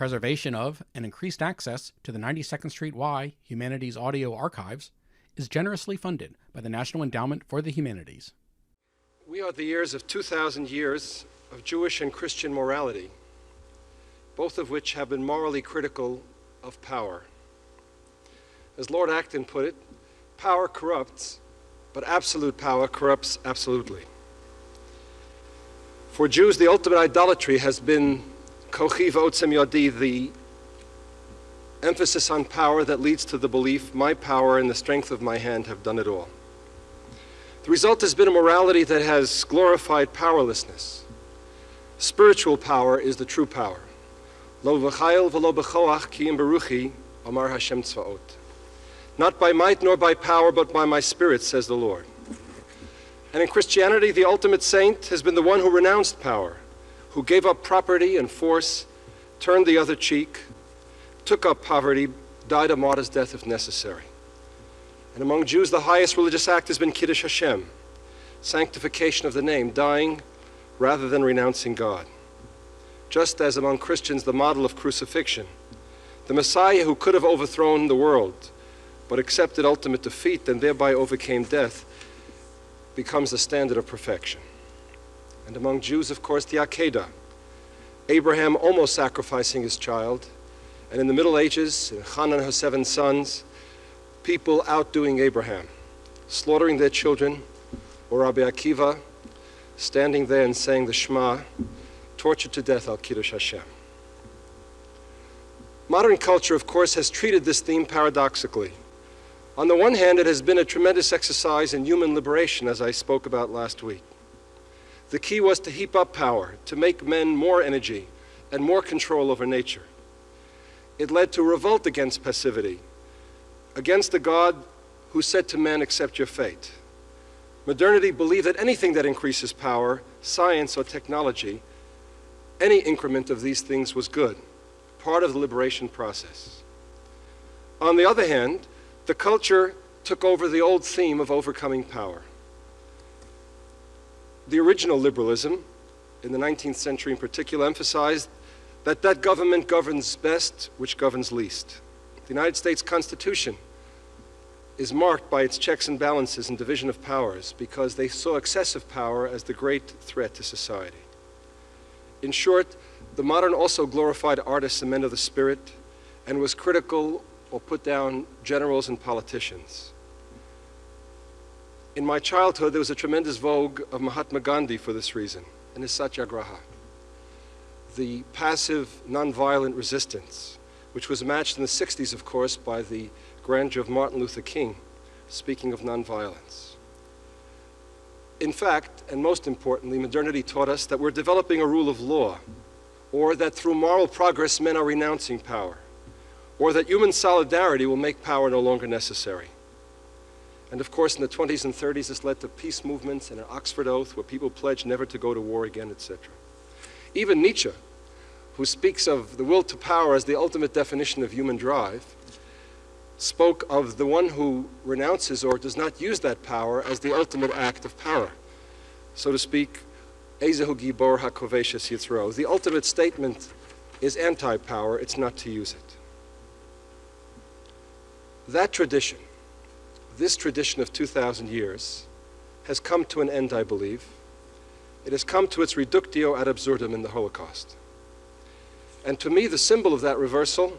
preservation of and increased access to the 92nd Street Y Humanities Audio Archives is generously funded by the National Endowment for the Humanities. We are the heirs of 2,000 years of Jewish and Christian morality, both of which have been morally critical of power. As Lord Acton put it, power corrupts, but absolute power corrupts absolutely. For Jews, the ultimate idolatry has been kochi v'otzem yodi, the emphasis on power that leads to the belief, my power and the strength of my hand have done it all. The result has been a morality that has glorified powerlessness. Spiritual power is the true power. Lo v'chayil v'lo b'choach ki im beruchi, amar Hashem tzvaot. Not by might nor by power, but by my spirit, says the Lord. And in Christianity, the ultimate saint has been the one who renounced power, who gave up property and force, turned the other cheek, took up poverty, died a martyr's death if necessary. And among Jews, the highest religious act has been Kiddush Hashem, sanctification of the name, dying rather than renouncing God. Just as among Christians, the model of crucifixion, the Messiah who could have overthrown the world, but accepted ultimate defeat and thereby overcame death, becomes the standard of perfection. And among Jews, of course, the Akedah, Abraham almost sacrificing his child, and in the Middle Ages, in Hanan and her 7 sons, people outdoing Abraham, slaughtering their children, or Rabbi Akiva standing there and saying the Shema, tortured to death al Kiddush Hashem. Modern culture, of course, has treated this theme paradoxically. On the one hand, it has been a tremendous exercise in human liberation, as I spoke about last week. The key was to heap up power, to make men more energy and more control over nature. It led to revolt against passivity, against the God who said to men, accept your fate. Modernity believed that anything that increases power, science or technology, any increment of these things was good, part of the liberation process. On the other hand, the culture took over the old theme of overcoming power. The original liberalism, in the 19th century in particular, emphasized that that government governs best which governs least. The United States Constitution is marked by its checks and balances and division of powers because they saw excessive power as the great threat to society. In short, the modern also glorified artists and men of the spirit and was critical or put down generals and politicians. In my childhood, there was a tremendous vogue of Mahatma Gandhi for this reason, and his satyagraha, the passive, nonviolent resistance, which was matched in the 60s, of course, by the grandeur of Martin Luther King, speaking of nonviolence. In fact, and most importantly, modernity taught us that we're developing a rule of law, or that through moral progress men are renouncing power, or that human solidarity will make power no longer necessary. And of course, in the 20s and 30s, this led to peace movements and an Oxford Oath where people pledged never to go to war again, etc. Even Nietzsche, who speaks of the will to power as the ultimate definition of human drive, spoke of the one who renounces or does not use that power as the ultimate act of power. So to speak, Ezehu Gibor HaKoveshes Yitzro. The ultimate statement is anti-power, it's not to use it. That tradition, this tradition of 2,000 years, has come to an end, I believe. It has come to its reductio ad absurdum in the Holocaust. And to me, the symbol of that reversal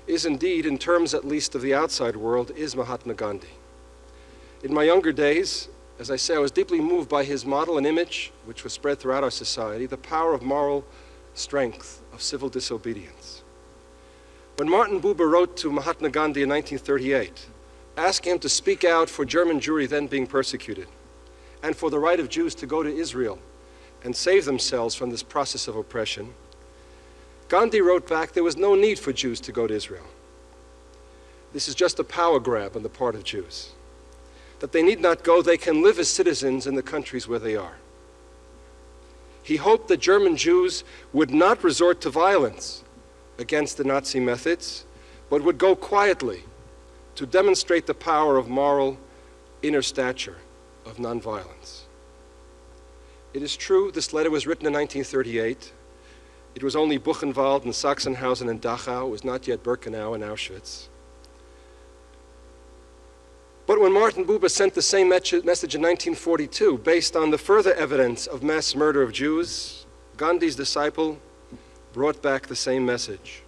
is indeed, in terms at least of the outside world, is Mahatma Gandhi. In my younger days, as I say, I was deeply moved by his model and image, which was spread throughout our society, the power of moral strength, of civil disobedience. When Martin Buber wrote to Mahatma Gandhi in 1938, asking him to speak out for German Jewry then being persecuted, and for the right of Jews to go to Israel and save themselves from this process of oppression, Gandhi wrote back, there was no need for Jews to go to Israel. This is just a power grab on the part of Jews. That they need not go, they can live as citizens in the countries where they are. He hoped that German Jews would not resort to violence against the Nazi methods, but would go quietly to demonstrate the power of moral inner stature, of nonviolence. It is true this letter was written in 1938. It was only Buchenwald and Sachsenhausen and Dachau. It was not yet Birkenau and Auschwitz. But when Martin Buber sent the same message in 1942, based on the further evidence of mass murder of Jews, Gandhi's disciple brought back the same message.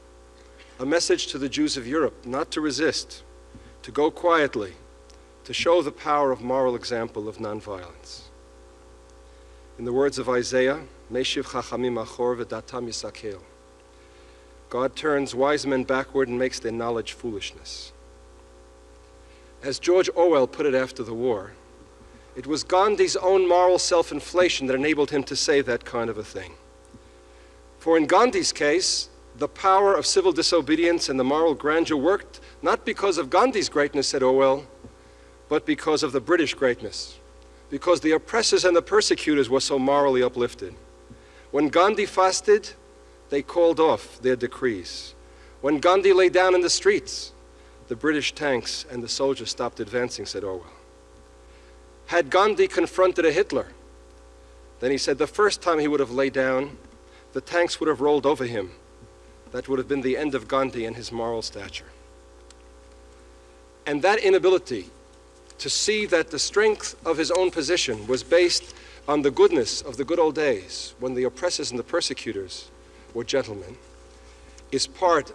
A message to the Jews of Europe not to resist, to go quietly, to show the power of moral example of nonviolence. In the words of Isaiah, Meshiv chachamim achor v'datam yisakel. God turns wise men backward and makes their knowledge foolishness. As George Orwell put it after the war, it was Gandhi's own moral self-inflation that enabled him to say that kind of a thing. For in Gandhi's case, the power of civil disobedience and the moral grandeur worked not because of Gandhi's greatness, said Orwell, but because of the British greatness, because the oppressors and the persecutors were so morally uplifted. When Gandhi fasted, they called off their decrees. When Gandhi lay down in the streets, the British tanks and the soldiers stopped advancing, said Orwell. Had Gandhi confronted a Hitler, then he said the first time he would have laid down, the tanks would have rolled over him. That would have been the end of Gandhi and his moral stature. And that inability to see that the strength of his own position was based on the goodness of the good old days when the oppressors and the persecutors were gentlemen is part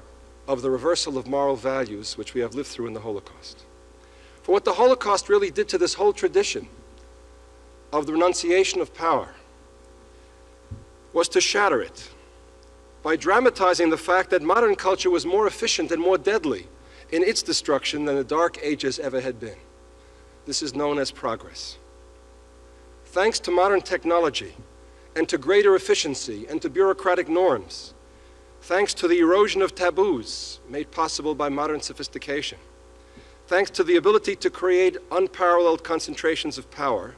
of the reversal of moral values which we have lived through in the Holocaust. For what the Holocaust really did to this whole tradition of the renunciation of power was to shatter it by dramatizing the fact that modern culture was more efficient and more deadly in its destruction than the Dark Ages ever had been. This is known as progress. Thanks to modern technology and to greater efficiency and to bureaucratic norms, thanks to the erosion of taboos made possible by modern sophistication, thanks to the ability to create unparalleled concentrations of power,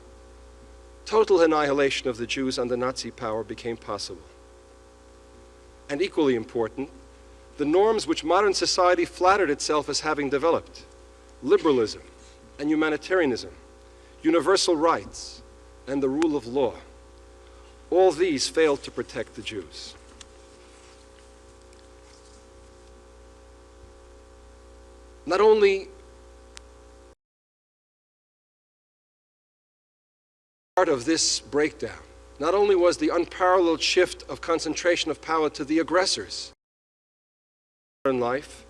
total annihilation of the Jews under Nazi power became possible. And equally important, the norms which modern society flattered itself as having developed, liberalism and humanitarianism, universal rights, and the rule of law, all these failed to protect the Jews. Not only part of this breakdown, not only was the unparalleled shift of concentration of power to the aggressors in life,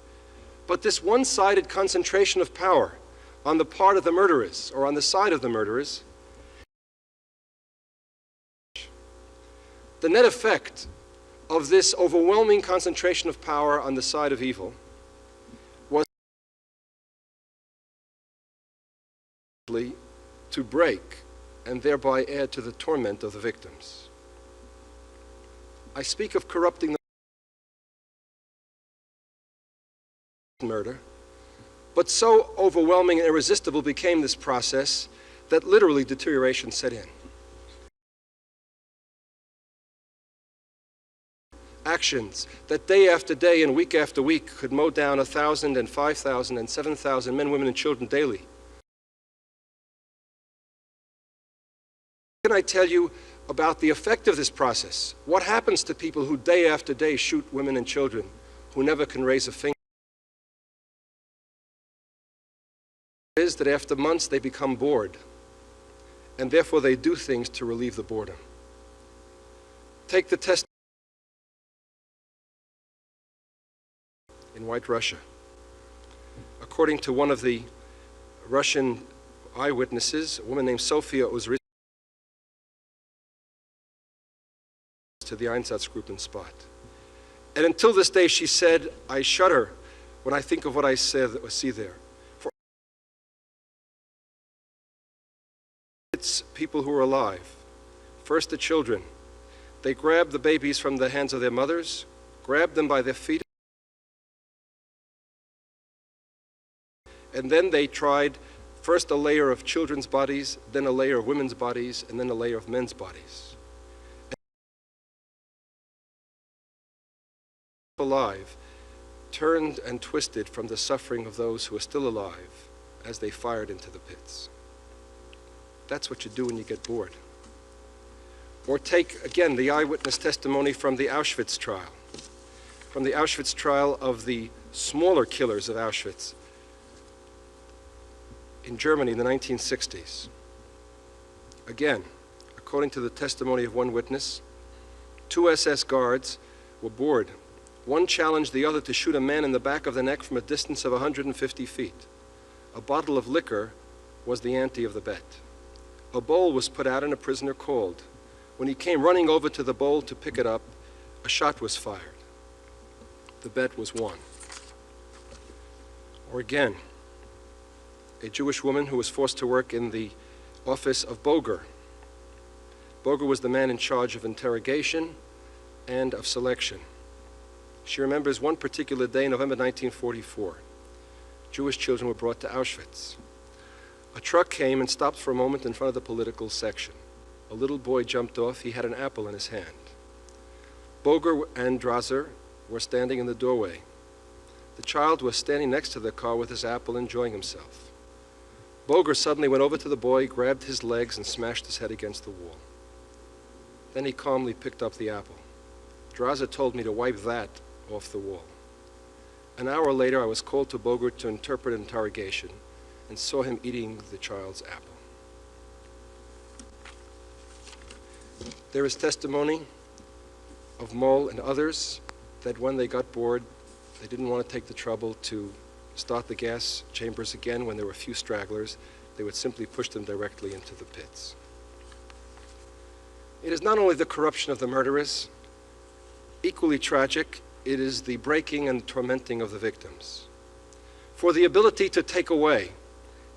but this one-sided concentration of power on the part of the murderers, or on the side of the murderers, the net effect of this overwhelming concentration of power on the side of evil was to break and thereby add to the torment of the victims. I speak of corrupting the murder, but so overwhelming and irresistible became this process that literally deterioration set in. Actions that day after day and week after week could mow down 1,000 and 5,000 and 7,000 men, women, and children daily. Can I tell you about the effect of this process? What happens to people who day after day shoot women and children, who never can raise a finger? Is that after months they become bored, and therefore they do things to relieve the boredom. Take the test in White Russia. According to one of the Russian eyewitnesses, a woman named Sofia Uzris, to the Einsatzgruppen spot. And until this day, she said, I shudder when I think of what I see there. For it's people who are alive. First the children. They grabbed the babies from the hands of their mothers, grabbed them by their feet, and then they tried first a layer of children's bodies, then a layer of women's bodies, and then a layer of men's bodies. Alive, turned and twisted from the suffering of those who are still alive as they fired into the pits. That's what you do when you get bored. Or take, again, the eyewitness testimony from the Auschwitz trial, of the smaller killers of Auschwitz in Germany in the 1960s. Again, according to the testimony of one witness, 2 SS guards were bored. One challenged the other to shoot a man in the back of the neck from a distance of 150 feet. A bottle of liquor was the ante of the bet. A bowl was put out and a prisoner called. When he came running over to the bowl to pick it up, a shot was fired. The bet was won. Or again, a Jewish woman who was forced to work in the office of Boger. Boger was the man in charge of interrogation and of selection. She remembers one particular day, November 1944. Jewish children were brought to Auschwitz. A truck came and stopped for a moment in front of the political section. A little boy jumped off. He had an apple in his hand. Boger and Drazer were standing in the doorway. The child was standing next to the car with his apple, enjoying himself. Boger suddenly went over to the boy, grabbed his legs, and smashed his head against the wall. Then he calmly picked up the apple. Drazer told me to wipe that off the wall. An hour later, I was called to Boger to interpret an interrogation and saw him eating the child's apple. There is testimony of Moll and others that when they got bored, they didn't want to take the trouble to start the gas chambers again when there were few stragglers. They would simply push them directly into the pits. It is not only the corruption of the murderers, equally tragic, it is the breaking and tormenting of the victims. For the ability to take away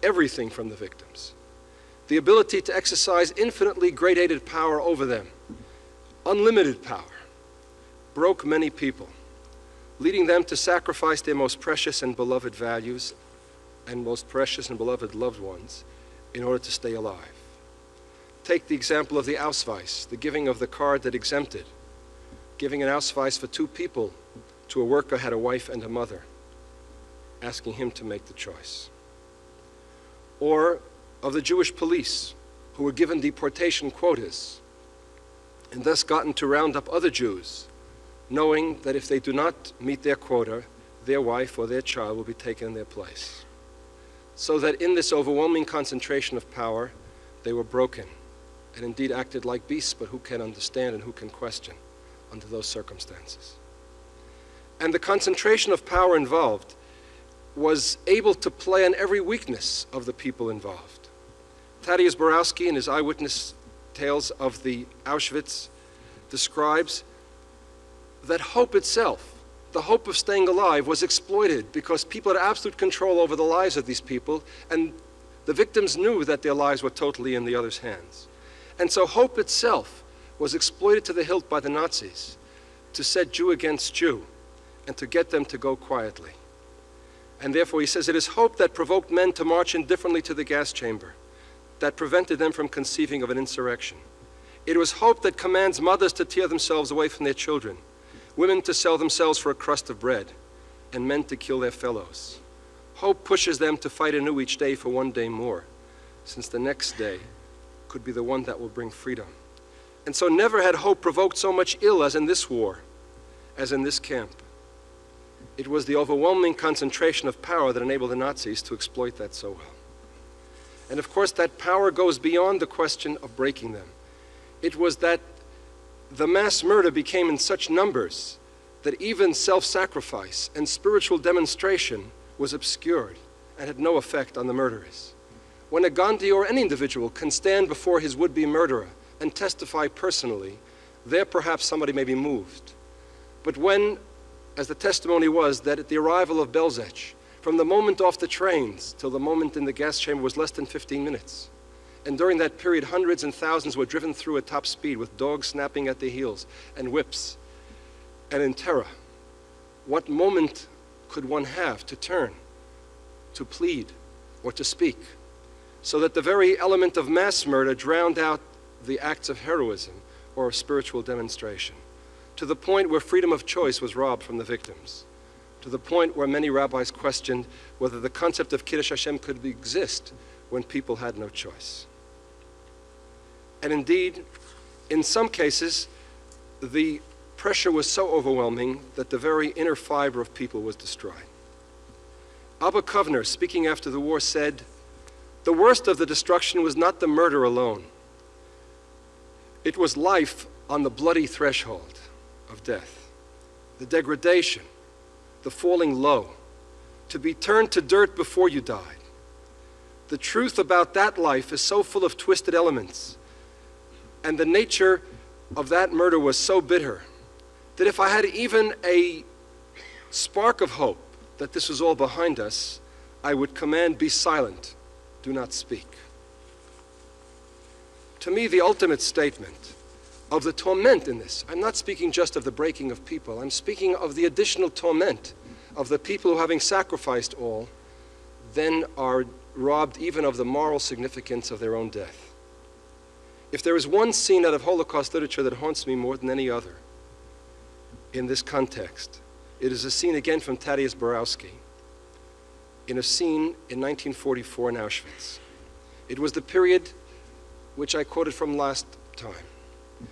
everything from the victims, the ability to exercise infinitely gradated power over them, unlimited power, broke many people, leading them to sacrifice their most precious and beloved values and most precious and beloved loved ones in order to stay alive. Take the example of the Ausweis, the giving of the card that exempted, giving an Ausweis for 2 people to a worker who had a wife and a mother, asking him to make the choice. Or of the Jewish police, who were given deportation quotas and thus gotten to round up other Jews, knowing that if they do not meet their quota, their wife or their child will be taken in their place. So that in this overwhelming concentration of power, they were broken and indeed acted like beasts, but who can understand and who can question under those circumstances? And the concentration of power involved was able to play on every weakness of the people involved. Thaddeus Borowski, in his eyewitness tales of the Auschwitz, describes that hope itself, the hope of staying alive, was exploited because people had absolute control over the lives of these people, and the victims knew that their lives were totally in the other's hands. And so hope itself was exploited to the hilt by the Nazis to set Jew against Jew and to get them to go quietly. And therefore, he says, it is hope that provoked men to march indifferently to the gas chamber, that prevented them from conceiving of an insurrection. It was hope that commands mothers to tear themselves away from their children, women to sell themselves for a crust of bread, and men to kill their fellows. Hope pushes them to fight anew each day for one day more, since the next day could be the one that will bring freedom. And so never had hope provoked so much ill as in this war, as in this camp. It was the overwhelming concentration of power that enabled the Nazis to exploit that so well. And of course, that power goes beyond the question of breaking them. It was that the mass murder became in such numbers that even self-sacrifice and spiritual demonstration was obscured and had no effect on the murderers. When a Gandhi or any individual can stand before his would-be murderer and testify personally, there perhaps somebody may be moved. But when, as the testimony was, that at the arrival of Belzec, from the moment off the trains till the moment in the gas chamber was less than 15 minutes. And during that period, hundreds and thousands were driven through at top speed with dogs snapping at their heels and whips. And in terror, what moment could one have to turn, to plead, or to speak, so that the very element of mass murder drowned out the acts of heroism or of spiritual demonstration, to the point where freedom of choice was robbed from the victims, to the point where many rabbis questioned whether the concept of Kiddush Hashem could exist when people had no choice. And indeed, In some cases, the pressure was so overwhelming that the very inner fiber of people was destroyed. Abba Kovner, speaking after the war, said, "The worst of the destruction was not the murder alone. It was life on the bloody threshold of death, the degradation, the falling low, to be turned to dirt before you died. The truth about that life is so full of twisted elements, and the nature of that murder was so bitter, that if I had even a spark of hope that this was all behind us, I would command, be silent, do not speak." To me, the ultimate statement of the torment in this, I'm not speaking just of the breaking of people, I'm speaking of the additional torment of the people who, having sacrificed all, then are robbed even of the moral significance of their own death. If there is one scene out of Holocaust literature that haunts me more than any other in this context, it is a scene again from Tadeusz Borowski, in a scene in 1944 in Auschwitz. It was the period which I quoted from last time.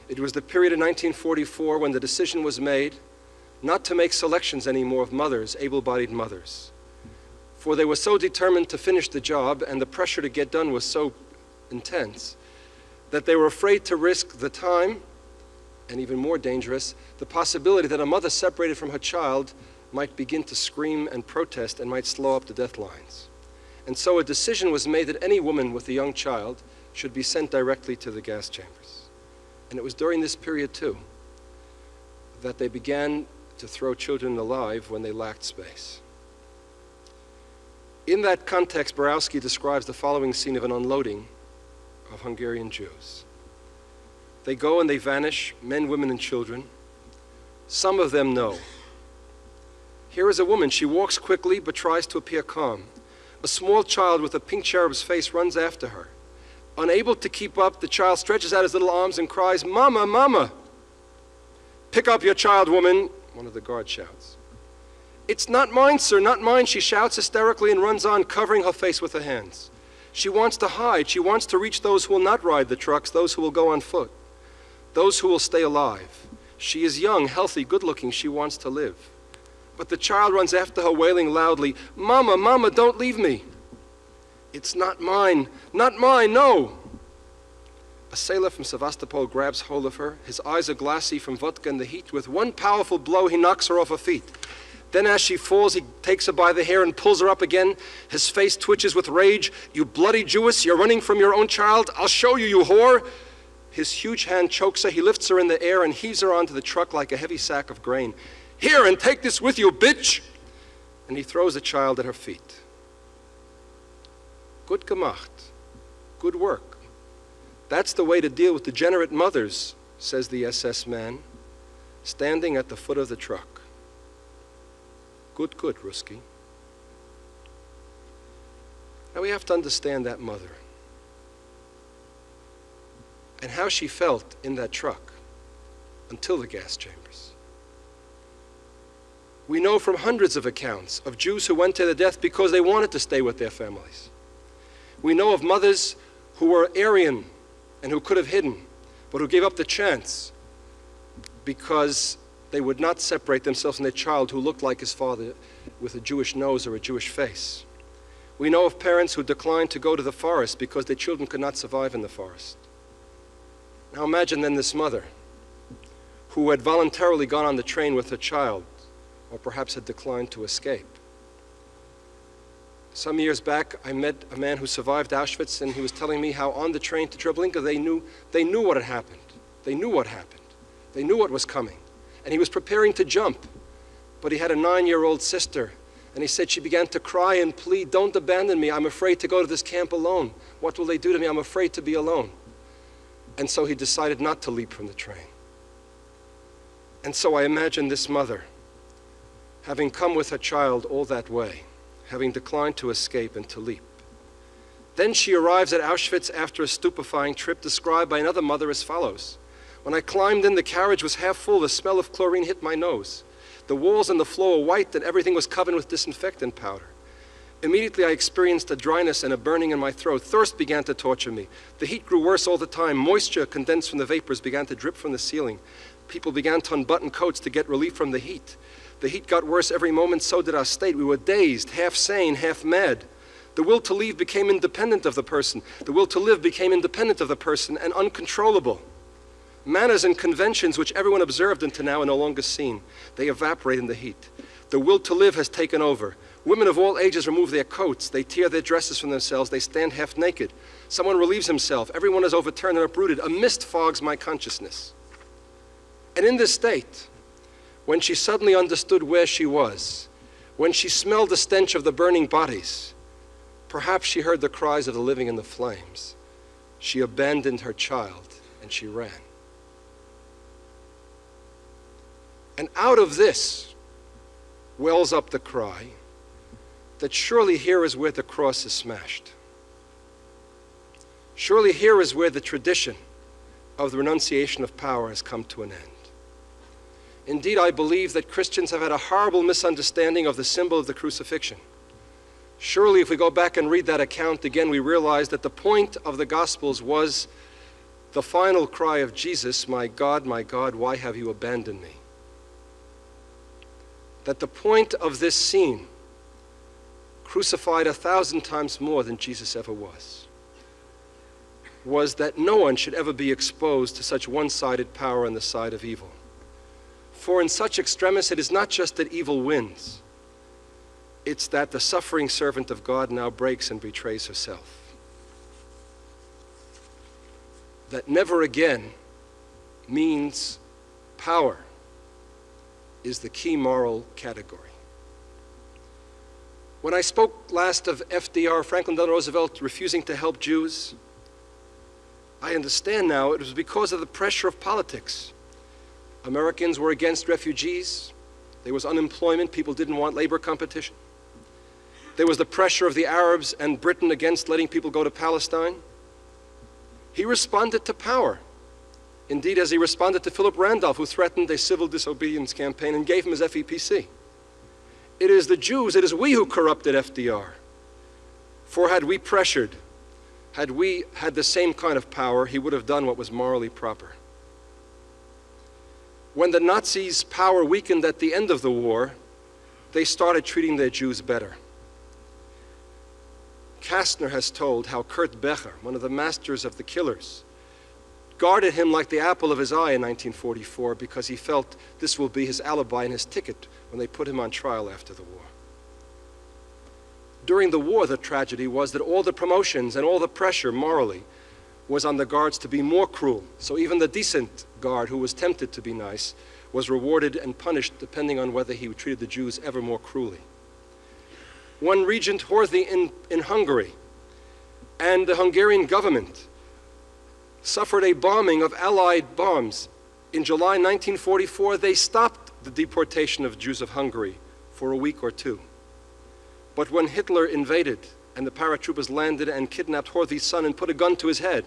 It was the period in 1944 when the decision was made not to make selections anymore of mothers, able-bodied mothers, for they were so determined to finish the job and the pressure to get done was so intense that they were afraid to risk the time, and even more dangerous, the possibility that a mother separated from her child might begin to scream and protest and might slow up the death lines. And so a decision was made that any woman with a young child should be sent directly to the gas chambers. And it was during this period, too, that they began to throw children alive when they lacked space. In that context, Borowski describes the following scene of an unloading of Hungarian Jews. They go and they vanish, men, women, and children. Some of them know. Here is a woman. She walks quickly but tries to appear calm. A small child with a pink cherub's face runs after her. Unable to keep up, the child stretches out his little arms and cries, "Mama, Mama!" "Pick up your child, woman," one of the guards shouts. "It's not mine, sir, not mine," she shouts hysterically and runs on, covering her face with her hands. She wants to hide. She wants to reach those who will not ride the trucks, those who will go on foot, those who will stay alive. She is young, healthy, good-looking. She wants to live. But the child runs after her, wailing loudly, "Mama, Mama, don't leave me." "It's not mine, no." A sailor from Sevastopol grabs hold of her. His eyes are glassy from vodka and the heat. With one powerful blow, he knocks her off her feet. Then as she falls, he takes her by the hair and pulls her up again. His face twitches with rage. "You bloody Jewess, you're running from your own child. I'll show you, you whore." His huge hand chokes her. He lifts her in the air and heaves her onto the truck like a heavy sack of grain. "Here, and take this with you, bitch!" And he throws the child at her feet. Gut gemacht. Good work. That's the way to deal with degenerate mothers, says the SS man, standing at the foot of the truck. Good, Ruski. Now we have to understand that mother and how she felt in that truck until the gas chambers. We know from hundreds of accounts of Jews who went to their death because they wanted to stay with their families. We know of mothers who were Aryan and who could have hidden, but who gave up the chance because they would not separate themselves from their child who looked like his father with a Jewish nose or a Jewish face. We know of parents who declined to go to the forest because their children could not survive in the forest. Now imagine then this mother who had voluntarily gone on the train with her child, or perhaps had declined to escape. Some years back, I met a man who survived Auschwitz, and he was telling me how on the train to Treblinka, they knew what had happened. They knew what happened. They knew what was coming. And he was preparing to jump, but he had a 9-year-old sister, and he said she began to cry and plead, "Don't abandon me. I'm afraid to go to this camp alone. What will they do to me? I'm afraid to be alone." And so he decided not to leap from the train. And so I imagine this mother, having come with her child all that way, having declined to escape and to leap. Then she arrives at Auschwitz after a stupefying trip described by another mother as follows. "When I climbed in, the carriage was half full. The smell of chlorine hit my nose. The walls and the floor were white and everything was covered with disinfectant powder. Immediately I experienced a dryness and a burning in my throat. Thirst began to torture me. The heat grew worse all the time. Moisture condensed from the vapors began to drip from the ceiling. People began to unbutton coats to get relief from the heat. The heat got worse every moment, so did our state. We were dazed, half sane, half mad. The will to leave became independent of the person. The will to live became independent of the person and uncontrollable. Manners and conventions which everyone observed until now are no longer seen. They evaporate in the heat. The will to live has taken over. Women of all ages remove their coats. They tear their dresses from themselves. They stand half naked. Someone relieves himself. Everyone is overturned and uprooted. A mist fogs my consciousness. And in this state, when she suddenly understood where she was, when she smelled the stench of the burning bodies, perhaps she heard the cries of the living in the flames. She abandoned her child and she ran. And out of this wells up the cry that surely here is where the cross is smashed. Surely here is where the tradition of the renunciation of power has come to an end. Indeed, I believe that Christians have had a horrible misunderstanding of the symbol of the crucifixion. Surely if we go back and read that account again, we realize that the point of the Gospels was the final cry of Jesus, my God, why have you abandoned me? That the point of this scene, crucified 1,000 times more than Jesus ever was that no one should ever be exposed to such one-sided power on the side of evil. For in such extremis, it is not just that evil wins, it's that the suffering servant of God now breaks and betrays herself. That never again means power is the key moral category. When I spoke last of FDR, Franklin Delano Roosevelt, refusing to help Jews, I understand now it was because of the pressure of politics. Americans were against refugees. There was unemployment. People didn't want labor competition. There was the pressure of the Arabs and Britain against letting people go to Palestine. He responded to power. Indeed, as he responded to Philip Randolph, who threatened a civil disobedience campaign and gave him his FEPC. It is the Jews, it is we who corrupted FDR. For had we pressured, had we had the same kind of power, he would have done what was morally proper. When the Nazis' power weakened at the end of the war, they started treating their Jews better. Kastner has told how Kurt Becher, one of the masters of the killers, guarded him like the apple of his eye in 1944 because he felt this will be his alibi and his ticket when they put him on trial after the war. During the war, the tragedy was that all the promotions and all the pressure morally was on the guards to be more cruel. So even the decent guard who was tempted to be nice was rewarded and punished depending on whether he treated the Jews ever more cruelly. One Regent Horthy in Hungary and the Hungarian government suffered a bombing of Allied bombs. In July 1944, they stopped the deportation of Jews of Hungary for a week or two. But when Hitler invaded and the paratroopers landed and kidnapped Horthy's son and put a gun to his head,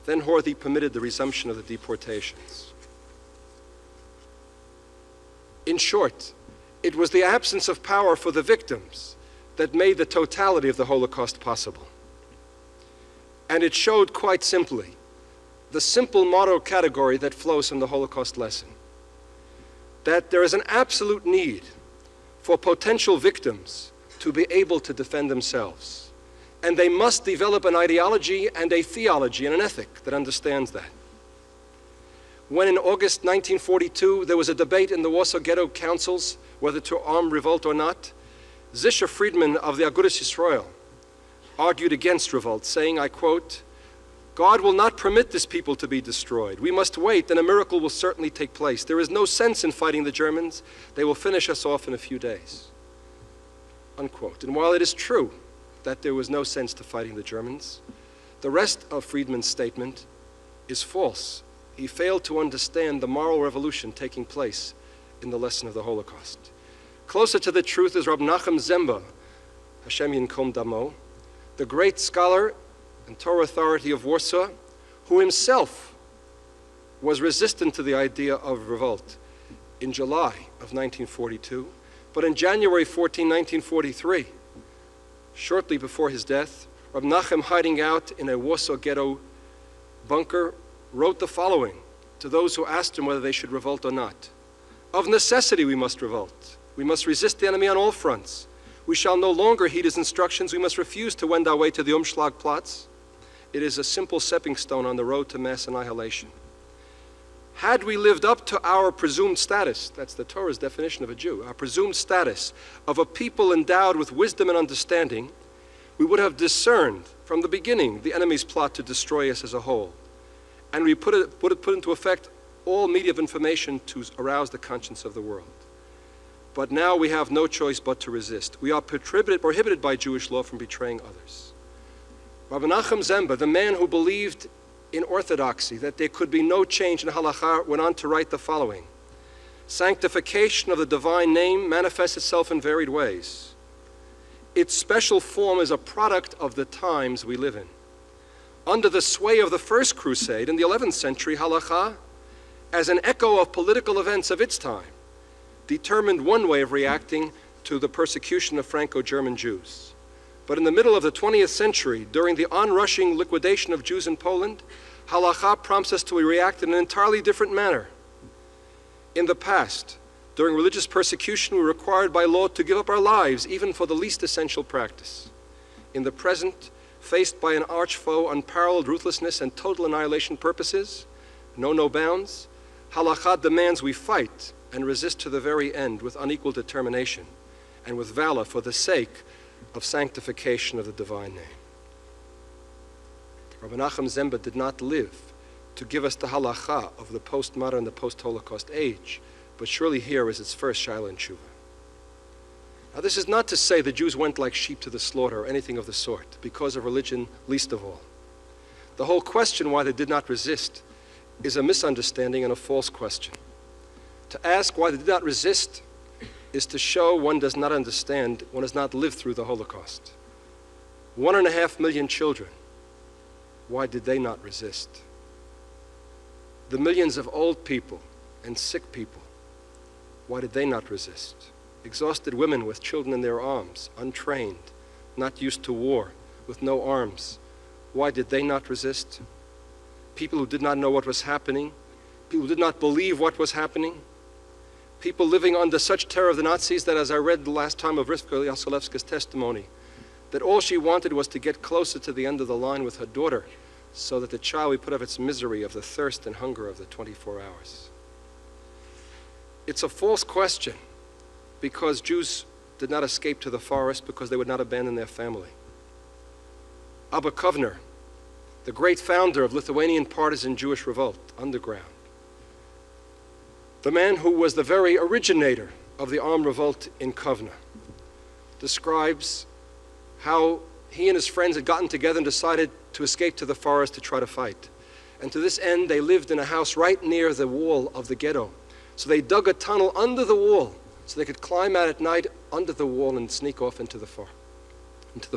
then Horthy permitted the resumption of the deportations. In short, it was the absence of power for the victims that made the totality of the Holocaust possible. And it showed quite simply the simple moral category that flows from the Holocaust lesson, that there is an absolute need for potential victims to be able to defend themselves. And they must develop an ideology and a theology and an ethic that understands that. When in August 1942 there was a debate in the Warsaw Ghetto councils whether to arm revolt or not, Zisha Friedman of the Agudas Yisrael argued against revolt, saying, I quote, God will not permit this people to be destroyed. We must wait, and a miracle will certainly take place. There is no sense in fighting the Germans. They will finish us off in a few days. Unquote. And while it is true that there was no sense to fighting the Germans, the rest of Friedman's statement is false. He failed to understand the moral revolution taking place in the lesson of the Holocaust. Closer to the truth is Rab Nachum Zemba, Hashem Yinkom Damo, the great scholar and Torah authority of Warsaw, who himself was resistant to the idea of revolt in July of 1942. But in January 14, 1943, Shortly before his death, Rab Nachem, hiding out in a Warsaw ghetto bunker, wrote the following to those who asked him whether they should revolt or not. Of necessity we must revolt. We must resist the enemy on all fronts. We shall no longer heed his instructions. We must refuse to wend our way to the Umschlagplatz. It is a simple stepping stone on the road to mass annihilation. Had we lived up to our presumed status, that's the Torah's definition of a Jew, our presumed status of a people endowed with wisdom and understanding, we would have discerned from the beginning the enemy's plot to destroy us as a whole. And we put into effect all media of information to arouse the conscience of the world. But now we have no choice but to resist. We are prohibited by Jewish law from betraying others. Rabbi Nachum Zemba, the man who believed in orthodoxy, that there could be no change in halakha, went on to write the following. Sanctification of the divine name manifests itself in varied ways. Its special form is a product of the times we live in. Under the sway of the First Crusade in the 11th century, halakha, as an echo of political events of its time, determined one way of reacting to the persecution of Franco-German Jews. But in the middle of the 20th century, during the onrushing liquidation of Jews in Poland, halakha prompts us to react in an entirely different manner. In the past, during religious persecution, we were required by law to give up our lives, even for the least essential practice. In the present, faced by an arch foe, unparalleled ruthlessness and total annihilation purposes, no bounds, halakha demands we fight and resist to the very end with unequal determination and with valor for the sake of sanctification of the divine name. Rabbi Nachum Zemba did not live to give us the halakha of the postmodern, the post-Holocaust age, but surely here is its first shaila and tshuva. Now this is not to say the Jews went like sheep to the slaughter or anything of the sort, because of religion least of all. The whole question why they did not resist is a misunderstanding and a false question. To ask why they did not resist is to show one does not understand, one has not lived through the Holocaust. 1.5 million children, why did they not resist? The millions of old people and sick people, why did they not resist? Exhausted women with children in their arms, untrained, not used to war, with no arms, why did they not resist? People who did not know what was happening, people who did not believe what was happening, people living under such terror of the Nazis that, as I read the last time of Rivka Yasolevska's testimony, that all she wanted was to get closer to the end of the line with her daughter so that the child would put off its misery of the thirst and hunger of the 24 hours. It's a false question because Jews did not escape to the forest because they would not abandon their family. Abba Kovner, the great founder of Lithuanian partisan Jewish revolt, underground, the man who was the very originator of the armed revolt in Kovna, describes how he and his friends had gotten together and decided to escape to the forest to try to fight. And to this end, they lived in a house right near the wall of the ghetto. So they dug a tunnel under the wall so they could climb out at night under the wall and sneak off into the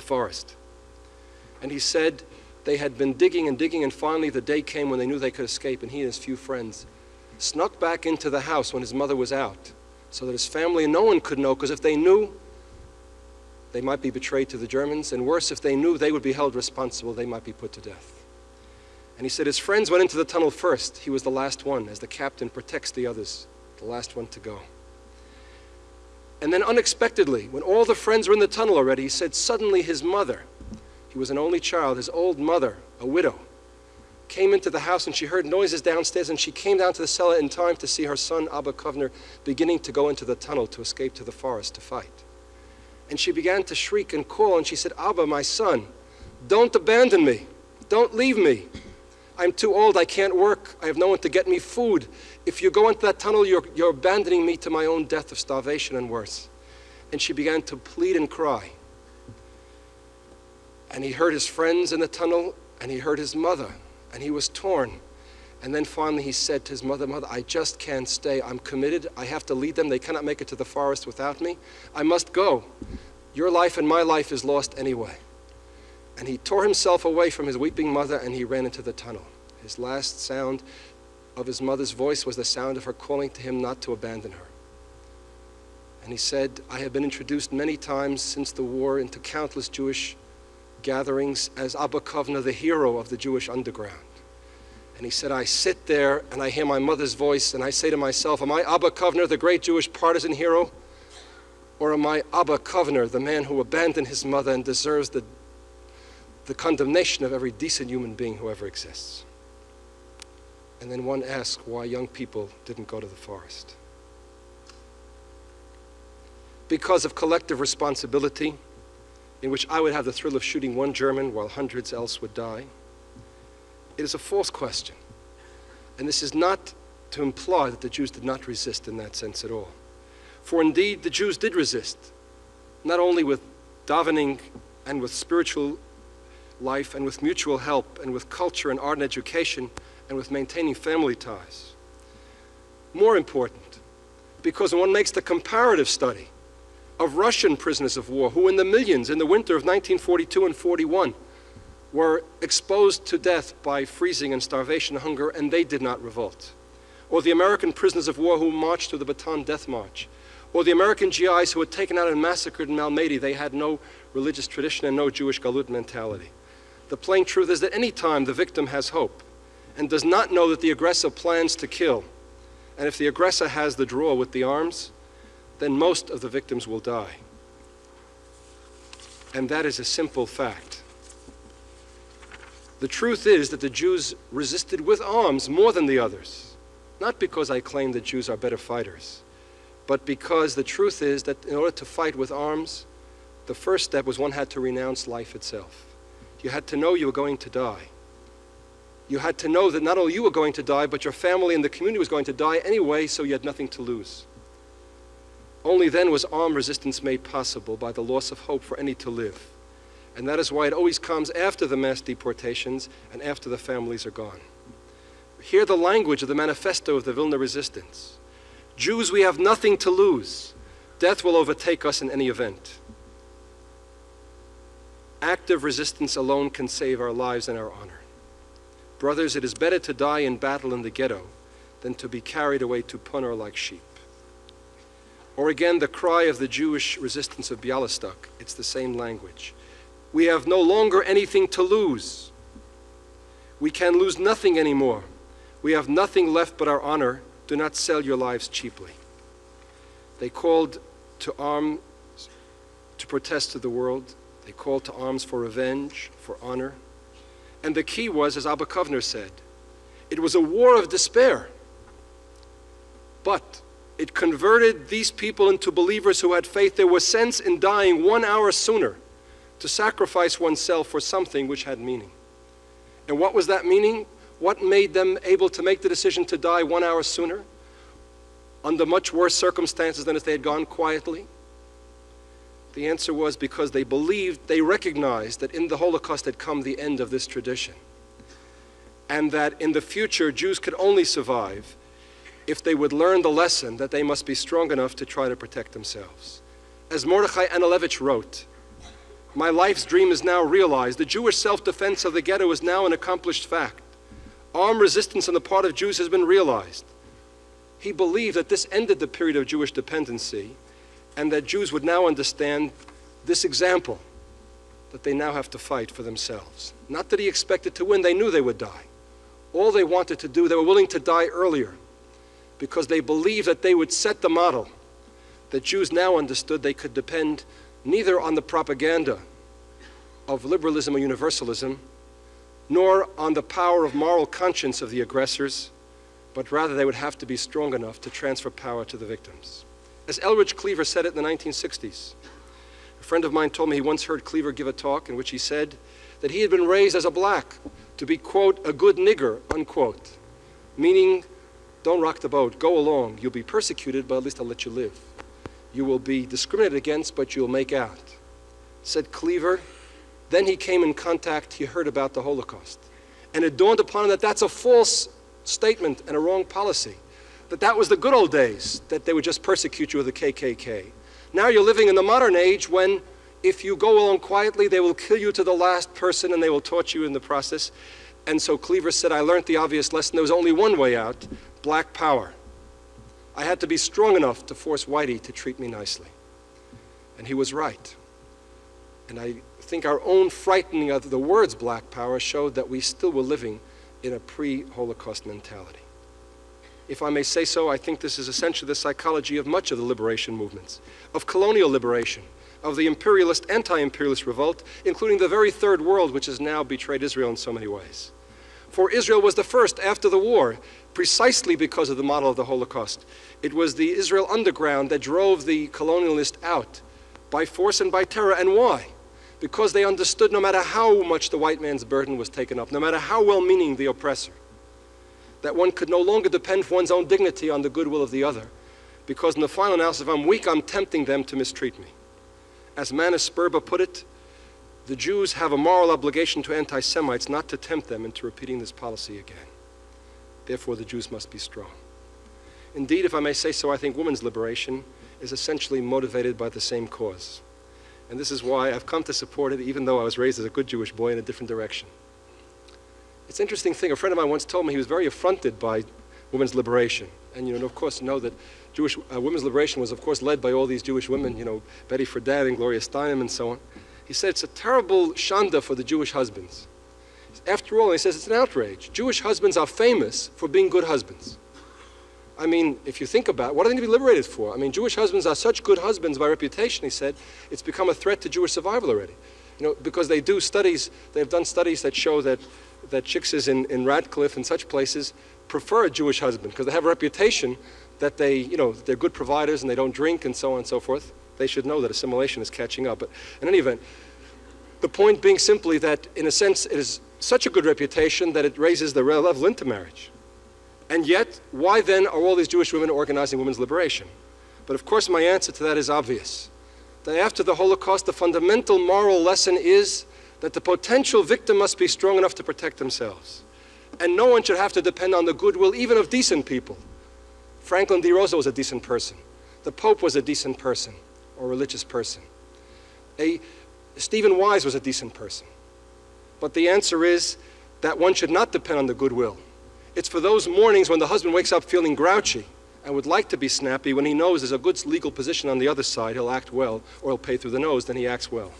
forest. And he said they had been digging and digging, and finally the day came when they knew they could escape, and he and his few friends snuck back into the house when his mother was out so that his family and no one could know, because if they knew, they might be betrayed to the Germans, and worse, if they knew, they would be held responsible, they might be put to death. And he said his friends went into the tunnel first. He was the last one, as the captain protects the others, the last one to go. And then unexpectedly, when all the friends were in the tunnel already, he said suddenly his mother, he was an only child, his old mother, a widow, came into the house and she heard noises downstairs, and she came down to the cellar in time to see her son, Abba Kovner, beginning to go into the tunnel to escape to the forest to fight. And she began to shriek and call, and she said, Abba, my son, don't abandon me. Don't leave me. I'm too old, I can't work. I have no one to get me food. If you go into that tunnel, you're abandoning me to my own death of starvation and worse. And she began to plead and cry. And he heard his friends in the tunnel, and he heard his mother, and he was torn. And then finally he said to his mother, Mother, I just can't stay. I'm committed. I have to lead them. They cannot make it to the forest without me. I must go. Your life and my life is lost anyway. And he tore himself away from his weeping mother, and he ran into the tunnel. His last sound of his mother's voice was the sound of her calling to him not to abandon her. And he said, I have been introduced many times since the war into countless Jewish gatherings as Abba Kovna, the hero of the Jewish underground. And he said, I sit there and I hear my mother's voice and I say to myself, am I Abba Kovner, the great Jewish partisan hero? Or am I Abba Kovner, the man who abandoned his mother and deserves the condemnation of every decent human being who ever exists? And then one asks why young people didn't go to the forest. Because of collective responsibility, in which I would have the thrill of shooting one German while hundreds else would die. It is a false question. And this is not to imply that the Jews did not resist in that sense at all. For indeed, the Jews did resist, not only with davening and with spiritual life and with mutual help and with culture and art and education and with maintaining family ties. More important, because when one makes the comparative study of Russian prisoners of war who in the millions in the winter of 1942 and 41 were exposed to death by freezing and starvation and hunger, and they did not revolt. Or the American prisoners of war who marched through the Bataan Death March. Or the American GIs who were taken out and massacred in Malmedy. They had no religious tradition and no Jewish galut mentality. The plain truth is that any time the victim has hope and does not know that the aggressor plans to kill, and if the aggressor has the draw with the arms, then most of the victims will die. And that is a simple fact. The truth is that the Jews resisted with arms more than the others, not because I claim that Jews are better fighters, but because the truth is that in order to fight with arms, the first step was one had to renounce life itself. You had to know you were going to die. You had to know that not only you were going to die, but your family and the community was going to die anyway, so you had nothing to lose. Only then was armed resistance made possible by the loss of hope for any to live. And that is why it always comes after the mass deportations and after the families are gone. Hear the language of the manifesto of the Vilna resistance. Jews, we have nothing to lose. Death will overtake us in any event. Active resistance alone can save our lives and our honor. Brothers, it is better to die in battle in the ghetto than to be carried away to Punor like sheep. Or again, the cry of the Jewish resistance of Bialystok, it's the same language. We have no longer anything to lose. We can lose nothing anymore. We have nothing left but our honor. Do not sell your lives cheaply. They called to arms to protest to the world. They called to arms for revenge, for honor. And the key was, as Abba Kovner said, it was a war of despair. But it converted these people into believers who had faith. There was sense in dying 1 hour sooner to sacrifice oneself for something which had meaning. And what was that meaning? What made them able to make the decision to die 1 hour sooner under much worse circumstances than if they had gone quietly? The answer was because they believed, they recognized that in the Holocaust had come the end of this tradition, and that in the future Jews could only survive if they would learn the lesson that they must be strong enough to try to protect themselves. As Mordechai Analevich wrote, my life's dream is now realized. The Jewish self-defense of the ghetto is now an accomplished fact. Armed resistance on the part of Jews has been realized. He believed that this ended the period of Jewish dependency and that Jews would now understand this example, that they now have to fight for themselves. Not that he expected to win, they knew they would die. All they wanted to do, they were willing to die earlier because they believed that they would set the model, that Jews now understood they could depend neither on the propaganda of liberalism or universalism, nor on the power of moral conscience of the aggressors, but rather they would have to be strong enough to transfer power to the victims. As Elridge Cleaver said it in the 1960s, a friend of mine told me he once heard Cleaver give a talk in which he said that he had been raised as a black to be, quote, a good nigger, unquote, meaning don't rock the boat, go along, you'll be persecuted, but at least I'll let you live. You will be discriminated against, but you'll make out. Said Cleaver, then he came in contact, he heard about the Holocaust. And it dawned upon him that that's a false statement and a wrong policy. That was the good old days, that they would just persecute you with the KKK. Now you're living in the modern age when if you go along quietly, they will kill you to the last person and they will torture you in the process. And so Cleaver said, I learned the obvious lesson. There was only one way out, black power. I had to be strong enough to force Whitey to treat me nicely. And he was right. And I think our own frightening of the words black power showed that we still were living in a pre-Holocaust mentality. If I may say so, I think this is essentially the psychology of much of the liberation movements, of colonial liberation, of the imperialist, anti-imperialist revolt, including the very third world which has now betrayed Israel in so many ways. For Israel was the first after the war, precisely because of the model of the Holocaust. It was the Israel underground that drove the colonialist out by force and by terror. And why? Because they understood no matter how much the white man's burden was taken up, no matter how well-meaning the oppressor, that one could no longer depend for one's own dignity on the goodwill of the other, because in the final analysis, if I'm weak, I'm tempting them to mistreat me. As Manus Sperber put it, the Jews have a moral obligation to anti-Semites not to tempt them into repeating this policy again. Therefore, the Jews must be strong. Indeed, if I may say so, I think women's liberation is essentially motivated by the same cause. And this is why I've come to support it, even though I was raised as a good Jewish boy in a different direction. It's an interesting thing. A friend of mine once told me he was very affronted by women's liberation. And of course, that Jewish women's liberation was, of course, led by all these Jewish women, Betty Friedan and Gloria Steinem and so on. He said it's a terrible shanda for the Jewish husbands. After all, he says it's an outrage. Jewish husbands are famous for being good husbands. I mean, if you think about it, what do they need to be liberated for? I mean, Jewish husbands are such good husbands by reputation, he said, it's become a threat to Jewish survival already. Because they've done studies that show that chicks in Radcliffe and such places prefer a Jewish husband because they have a reputation that they're good providers and they don't drink and so on and so forth. They should know that assimilation is catching up. But in any event, the point being simply that, in a sense, it is such a good reputation that it raises the level into marriage. And yet, why then are all these Jewish women organizing women's liberation? But of course, my answer to that is obvious. That after the Holocaust, the fundamental moral lesson is that the potential victim must be strong enough to protect themselves. And no one should have to depend on the goodwill even of decent people. Franklin D. Roosevelt was a decent person. The Pope was a decent person or religious person. Stephen Wise was a decent person. But the answer is that one should not depend on the goodwill. It's for those mornings when the husband wakes up feeling grouchy and would like to be snappy, when he knows there's a good legal position on the other side, he'll act well, or he'll pay through the nose, then he acts well.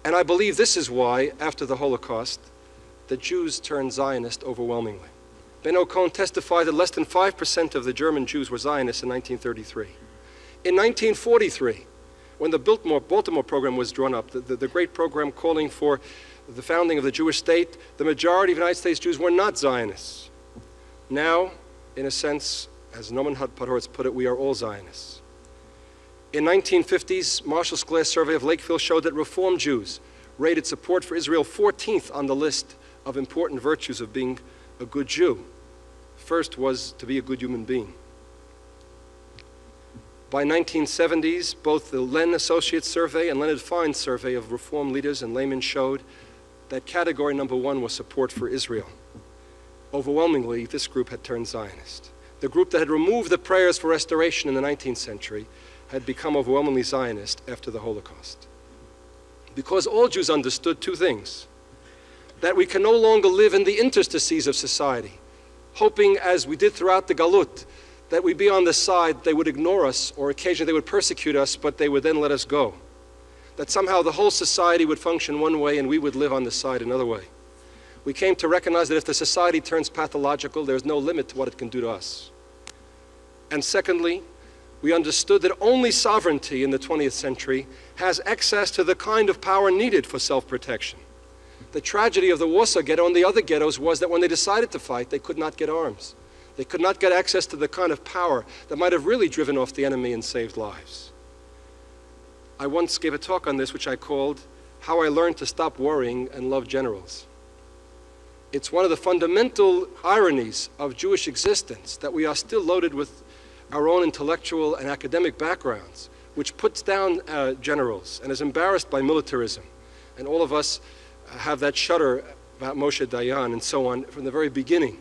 And I believe this is why, after the Holocaust, the Jews turned Zionist overwhelmingly. Benno Cohn testified that less than 5% of the German Jews were Zionists in 1933. In 1943, when the Baltimore program was drawn up, the great program calling for the founding of the Jewish state, the majority of United States Jews were not Zionists. Now, in a sense, as Noman Podhoretz put it, we are all Zionists. In 1950s, Marshall's Glass survey of Lakeville showed that Reform Jews rated support for Israel 14th on the list of important virtues of being a good Jew. First was to be a good human being. By 1970s, both the Len Associates survey and Leonard Fine's survey of Reform leaders and laymen showed that category number one was support for Israel. Overwhelmingly, this group had turned Zionist. The group that had removed the prayers for restoration in the 19th century had become overwhelmingly Zionist after the Holocaust. Because all Jews understood two things: that we can no longer live in the interstices of society, hoping, as we did throughout the galut, that we'd be on the side, they would ignore us, or occasionally they would persecute us, but they would then let us go. That somehow the whole society would function one way and we would live on the side another way. We came to recognize that if the society turns pathological, there's no limit to what it can do to us. And secondly, we understood that only sovereignty in the 20th century has access to the kind of power needed for self-protection. The tragedy of the Warsaw Ghetto and the other ghettos was that when they decided to fight, they could not get arms. They could not get access to the kind of power that might have really driven off the enemy and saved lives. I once gave a talk on this, which I called How I Learned to Stop Worrying and Love Generals. It's one of the fundamental ironies of Jewish existence that we are still loaded with our own intellectual and academic backgrounds, which puts down generals and is embarrassed by militarism. And all of us have that shudder about Moshe Dayan and so on from the very beginning,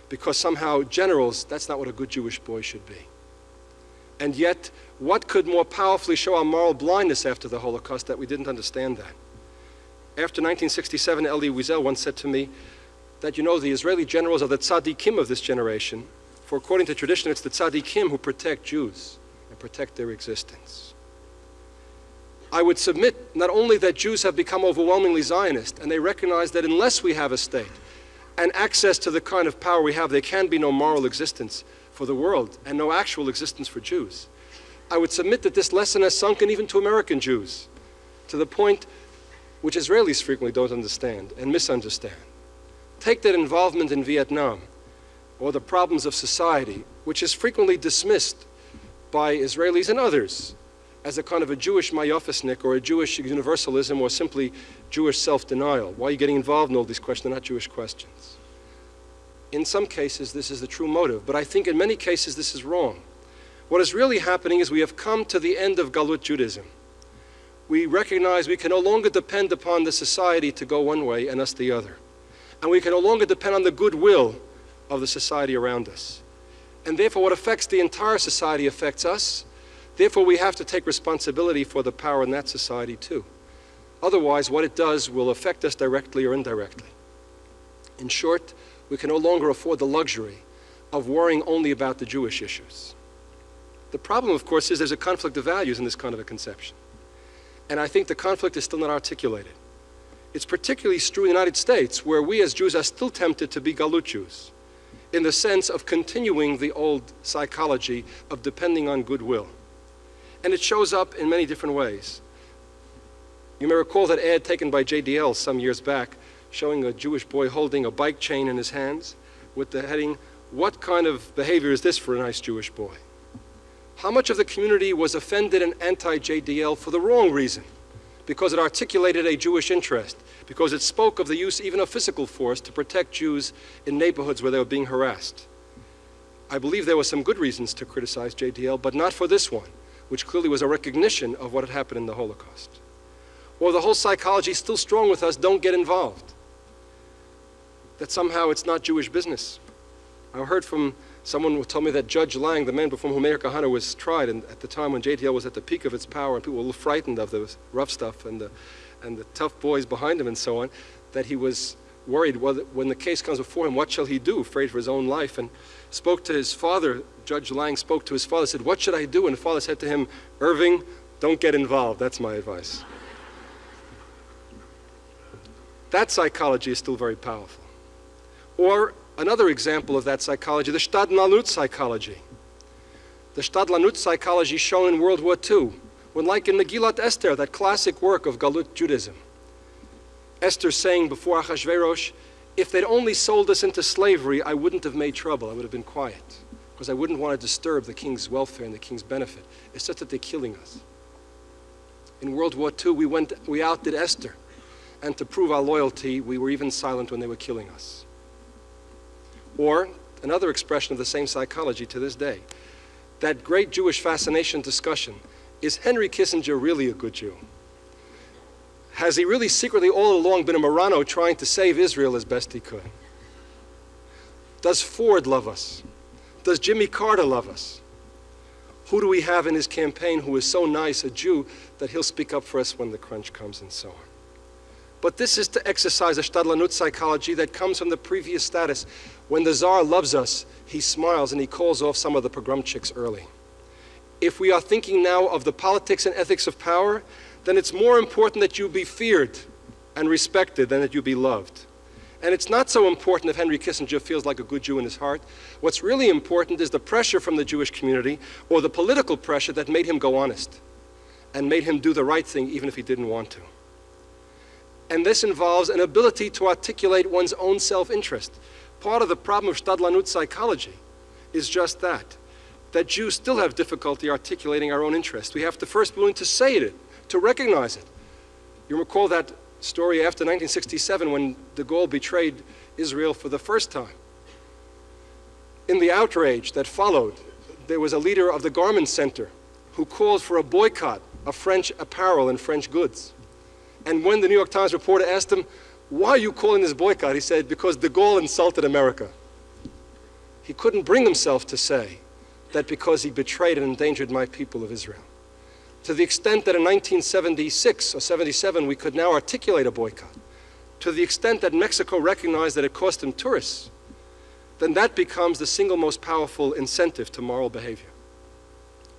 because somehow generals, that's not what a good Jewish boy should be. And yet, what could more powerfully show our moral blindness after the Holocaust that we didn't understand that? After 1967, Elie Wiesel once said to me that, the Israeli generals are the tzaddikim of this generation, For according to tradition, it's the tzaddikim who protect Jews and protect their existence. I would submit not only that Jews have become overwhelmingly Zionist, and they recognize that unless we have a state and access to the kind of power we have, there can be no moral existence for the world and no actual existence for Jews. I would submit that this lesson has sunken even to American Jews, to the point which Israelis frequently don't understand and misunderstand. Take that involvement in Vietnam, or the problems of society, which is frequently dismissed by Israelis and others as a kind of a Jewish mayofisnik or a Jewish universalism or simply Jewish self-denial. Why are you getting involved in all these questions? They're not Jewish questions. In some cases, this is the true motive, but I think in many cases this is wrong. What is really happening is we have come to the end of galut Judaism. We recognize we can no longer depend upon the society to go one way and us the other. And we can no longer depend on the goodwill of the society around us. And therefore what affects the entire society affects us. Therefore we have to take responsibility for the power in that society too. Otherwise what it does will affect us directly or indirectly. In short, we can no longer afford the luxury of worrying only about the Jewish issues. The problem, of course, is there's a conflict of values in this kind of a conception. And I think the conflict is still not articulated. It's particularly true in the United States, where we as Jews are still tempted to be galut Jews, in the sense of continuing the old psychology of depending on goodwill. And it shows up in many different ways. You may recall that ad taken by JDL some years back, showing a Jewish boy holding a bike chain in his hands with the heading, "What kind of behavior is this for a nice Jewish boy?" How much of the community was offended and anti-JDL for the wrong reason? Because it articulated a Jewish interest, because it spoke of the use even of physical force to protect Jews in neighborhoods where they were being harassed. I believe there were some good reasons to criticize JDL, but not for this one, which clearly was a recognition of what had happened in the Holocaust. Or the whole psychology is still strong with us, don't get involved. That somehow it's not Jewish business. I heard from someone who told me that Judge Lang, the man before whom Meir Kahane was tried, and at the time when JDL was at the peak of its power and people were frightened of the rough stuff and the tough boys behind him and so on, that he was worried when the case comes before him, what shall he do, afraid for his own life, and spoke to his father. Judge Lang spoke to his father, said, "What should I do?" And the father said to him, "Irving, don't get involved. That's my advice." That psychology is still very powerful. Or another example of that psychology, the Stadlanut psychology. The Stadlanut psychology shown in World War II, when like in Megillat Esther, that classic work of galut Judaism. Esther saying before Achashverosh, if they'd only sold us into slavery, I wouldn't have made trouble, I would have been quiet, because I wouldn't want to disturb the king's welfare and the king's benefit. It's just that they're killing us. In World War II, we outdid Esther, and to prove our loyalty, we were even silent when they were killing us. Or another expression of the same psychology to this day, that great Jewish fascination discussion, is Henry Kissinger really a good Jew? Has he really secretly all along been a Marano trying to save Israel as best he could? Does Ford love us? Does Jimmy Carter love us? Who do we have in his campaign who is so nice a Jew that he'll speak up for us when the crunch comes and so on? But this is to exercise a Stadlanut psychology that comes from the previous status. When the Tsar loves us, he smiles and he calls off some of the pogromchiks early. If we are thinking now of the politics and ethics of power, then it's more important that you be feared and respected than that you be loved. And it's not so important if Henry Kissinger feels like a good Jew in his heart. What's really important is the pressure from the Jewish community, or the political pressure that made him go honest and made him do the right thing even if he didn't want to. And this involves an ability to articulate one's own self-interest. Part of the problem of Stadlanut psychology is just that Jews still have difficulty articulating our own interest. We have to first be willing to say it, to recognize it. You recall that story after 1967 when de Gaulle betrayed Israel for the first time. In the outrage that followed, there was a leader of the Garment Center who called for a boycott of French apparel and French goods. And when the New York Times reporter asked him, "Why are you calling this boycott?" he said, "Because de Gaulle insulted America." He couldn't bring himself to say that because he betrayed and endangered my people of Israel. To the extent that in 1976 or 77 we could now articulate a boycott, to the extent that Mexico recognized that it cost them tourists, then that becomes the single most powerful incentive to moral behavior.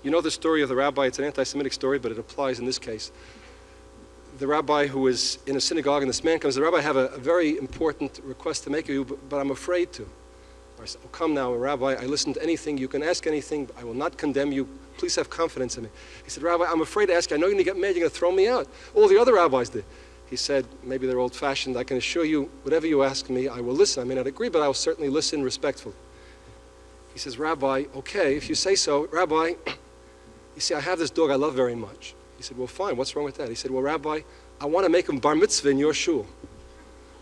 You know the story of the rabbi. It's an anti-Semitic story, but it applies in this case. The rabbi who is in a synagogue, and this man comes, the rabbi, I have a very important request to make of you, but I'm afraid to. I said, oh, come now, Rabbi, I listen to anything. You can ask anything. I will not condemn you. Please have confidence in me. He said, Rabbi, I'm afraid to ask you. I know you're going to get mad. You're going to throw me out. All the other rabbis did. He said, maybe they're old-fashioned. I can assure you, whatever you ask me, I will listen. I may not agree, but I will certainly listen respectfully. He says, Rabbi, okay, if you say so. Rabbi, you see, I have this dog I love very much. He said, well, fine. What's wrong with that? He said, well, Rabbi, I want to make him bar mitzvah in your shul.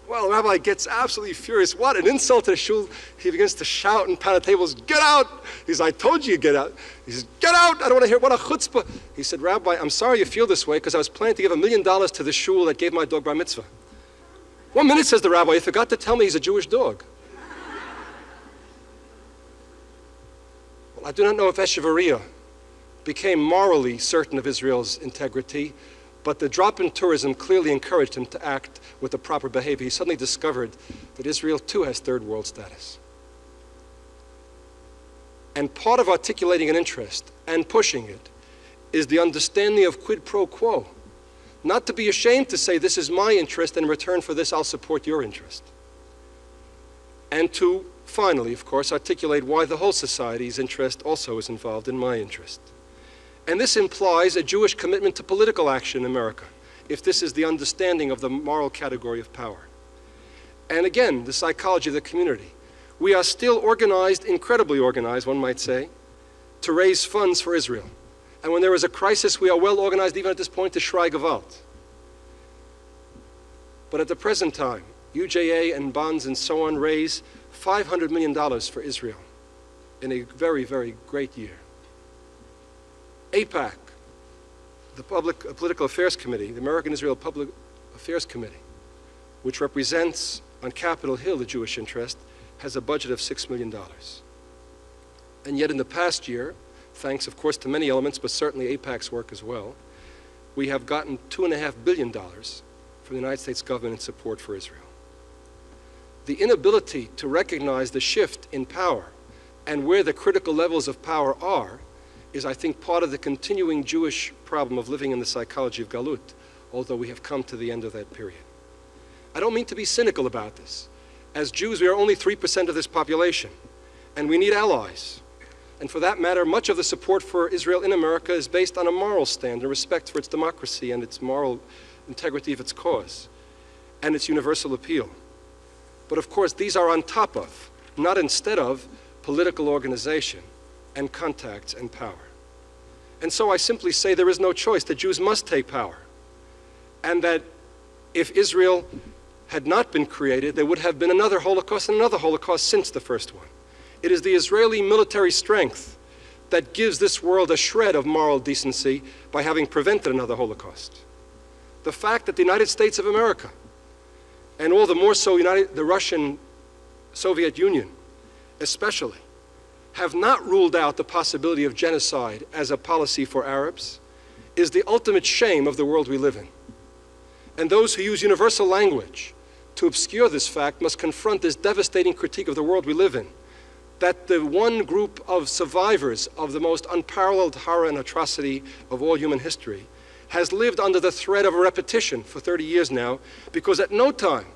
Well, the rabbi gets absolutely furious. What an insult to the shul. He begins to shout and pound the tables, get out. He says, I told you to get out. He says, get out. I don't want to hear, what a chutzpah. He said, Rabbi, I'm sorry you feel this way because I was planning to give $1 million to the shul that gave my dog bar mitzvah. 1 minute, says the rabbi, you forgot to tell me he's a Jewish dog. Well, I do not know if Echevarria became morally certain of Israel's integrity, but the drop in tourism clearly encouraged him to act with the proper behavior. He suddenly discovered that Israel too has third world status. And part of articulating an interest and pushing it is the understanding of quid pro quo. Not to be ashamed to say, this is my interest, and in return for this I'll support your interest. And to finally, of course, articulate why the whole society's interest also is involved in my interest. And this implies a Jewish commitment to political action in America, if this is the understanding of the moral category of power. And again, the psychology of the community. We are still organized, incredibly organized, one might say, to raise funds for Israel. And when there is a crisis, we are well organized, even at this point, to schrei Gewalt. But at the present time, UJA and bonds and so on raise $500 million for Israel in a very, very great year. AIPAC, the Political Affairs Committee, the American Israel Public Affairs Committee, which represents on Capitol Hill the Jewish interest, has a budget of $6 million. And yet in the past year, thanks of course to many elements, but certainly AIPAC's work as well, we have gotten $2.5 billion from the United States government in support for Israel. The inability to recognize the shift in power and where the critical levels of power are is, I think, part of the continuing Jewish problem of living in the psychology of galut, although we have come to the end of that period. I don't mean to be cynical about this. As Jews, we are only 3% of this population, and we need allies. And for that matter, much of the support for Israel in America is based on a moral stand, a respect for its democracy and its moral integrity of its cause, and its universal appeal. But of course, these are on top of, not instead of, political organization and contacts and power. And so I simply say there is no choice. The Jews must take power. And that if Israel had not been created, there would have been another Holocaust and another Holocaust since the first one. It is the Israeli military strength that gives this world a shred of moral decency by having prevented another Holocaust. The fact that the United States of America, and all the more so the Russian Soviet Union especially, have not ruled out the possibility of genocide as a policy for Arabs is the ultimate shame of the world we live in. And those who use universal language to obscure this fact must confront this devastating critique of the world we live in, that the one group of survivors of the most unparalleled horror and atrocity of all human history has lived under the threat of a repetition for 30 years now, because at no time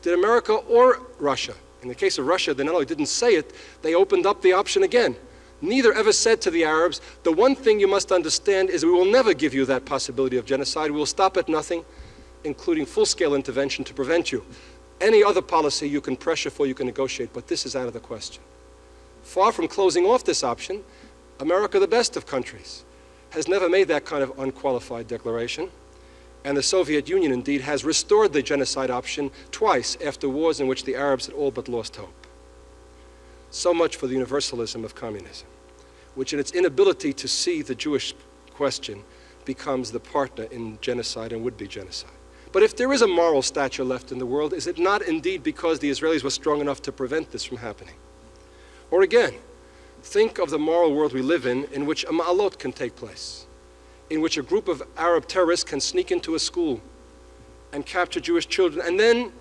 did America or Russia, in the case of Russia, they not only didn't say it, they opened up the option again. Neither ever said to the Arabs, the one thing you must understand is we will never give you that possibility of genocide. We will stop at nothing, including full-scale intervention to prevent you. Any other policy you can pressure for, you can negotiate, but this is out of the question. Far from closing off this option, America, the best of countries, has never made that kind of unqualified declaration. And the Soviet Union, indeed, has restored the genocide option twice after wars in which the Arabs had all but lost hope. So much for the universalism of communism, which in its inability to see the Jewish question becomes the partner in genocide and would-be genocide. But if there is a moral stature left in the world, is it not indeed because the Israelis were strong enough to prevent this from happening? Or again, think of the moral world we live in which a ma'alot can take place, in which a group of Arab terrorists can sneak into a school and capture Jewish children, and then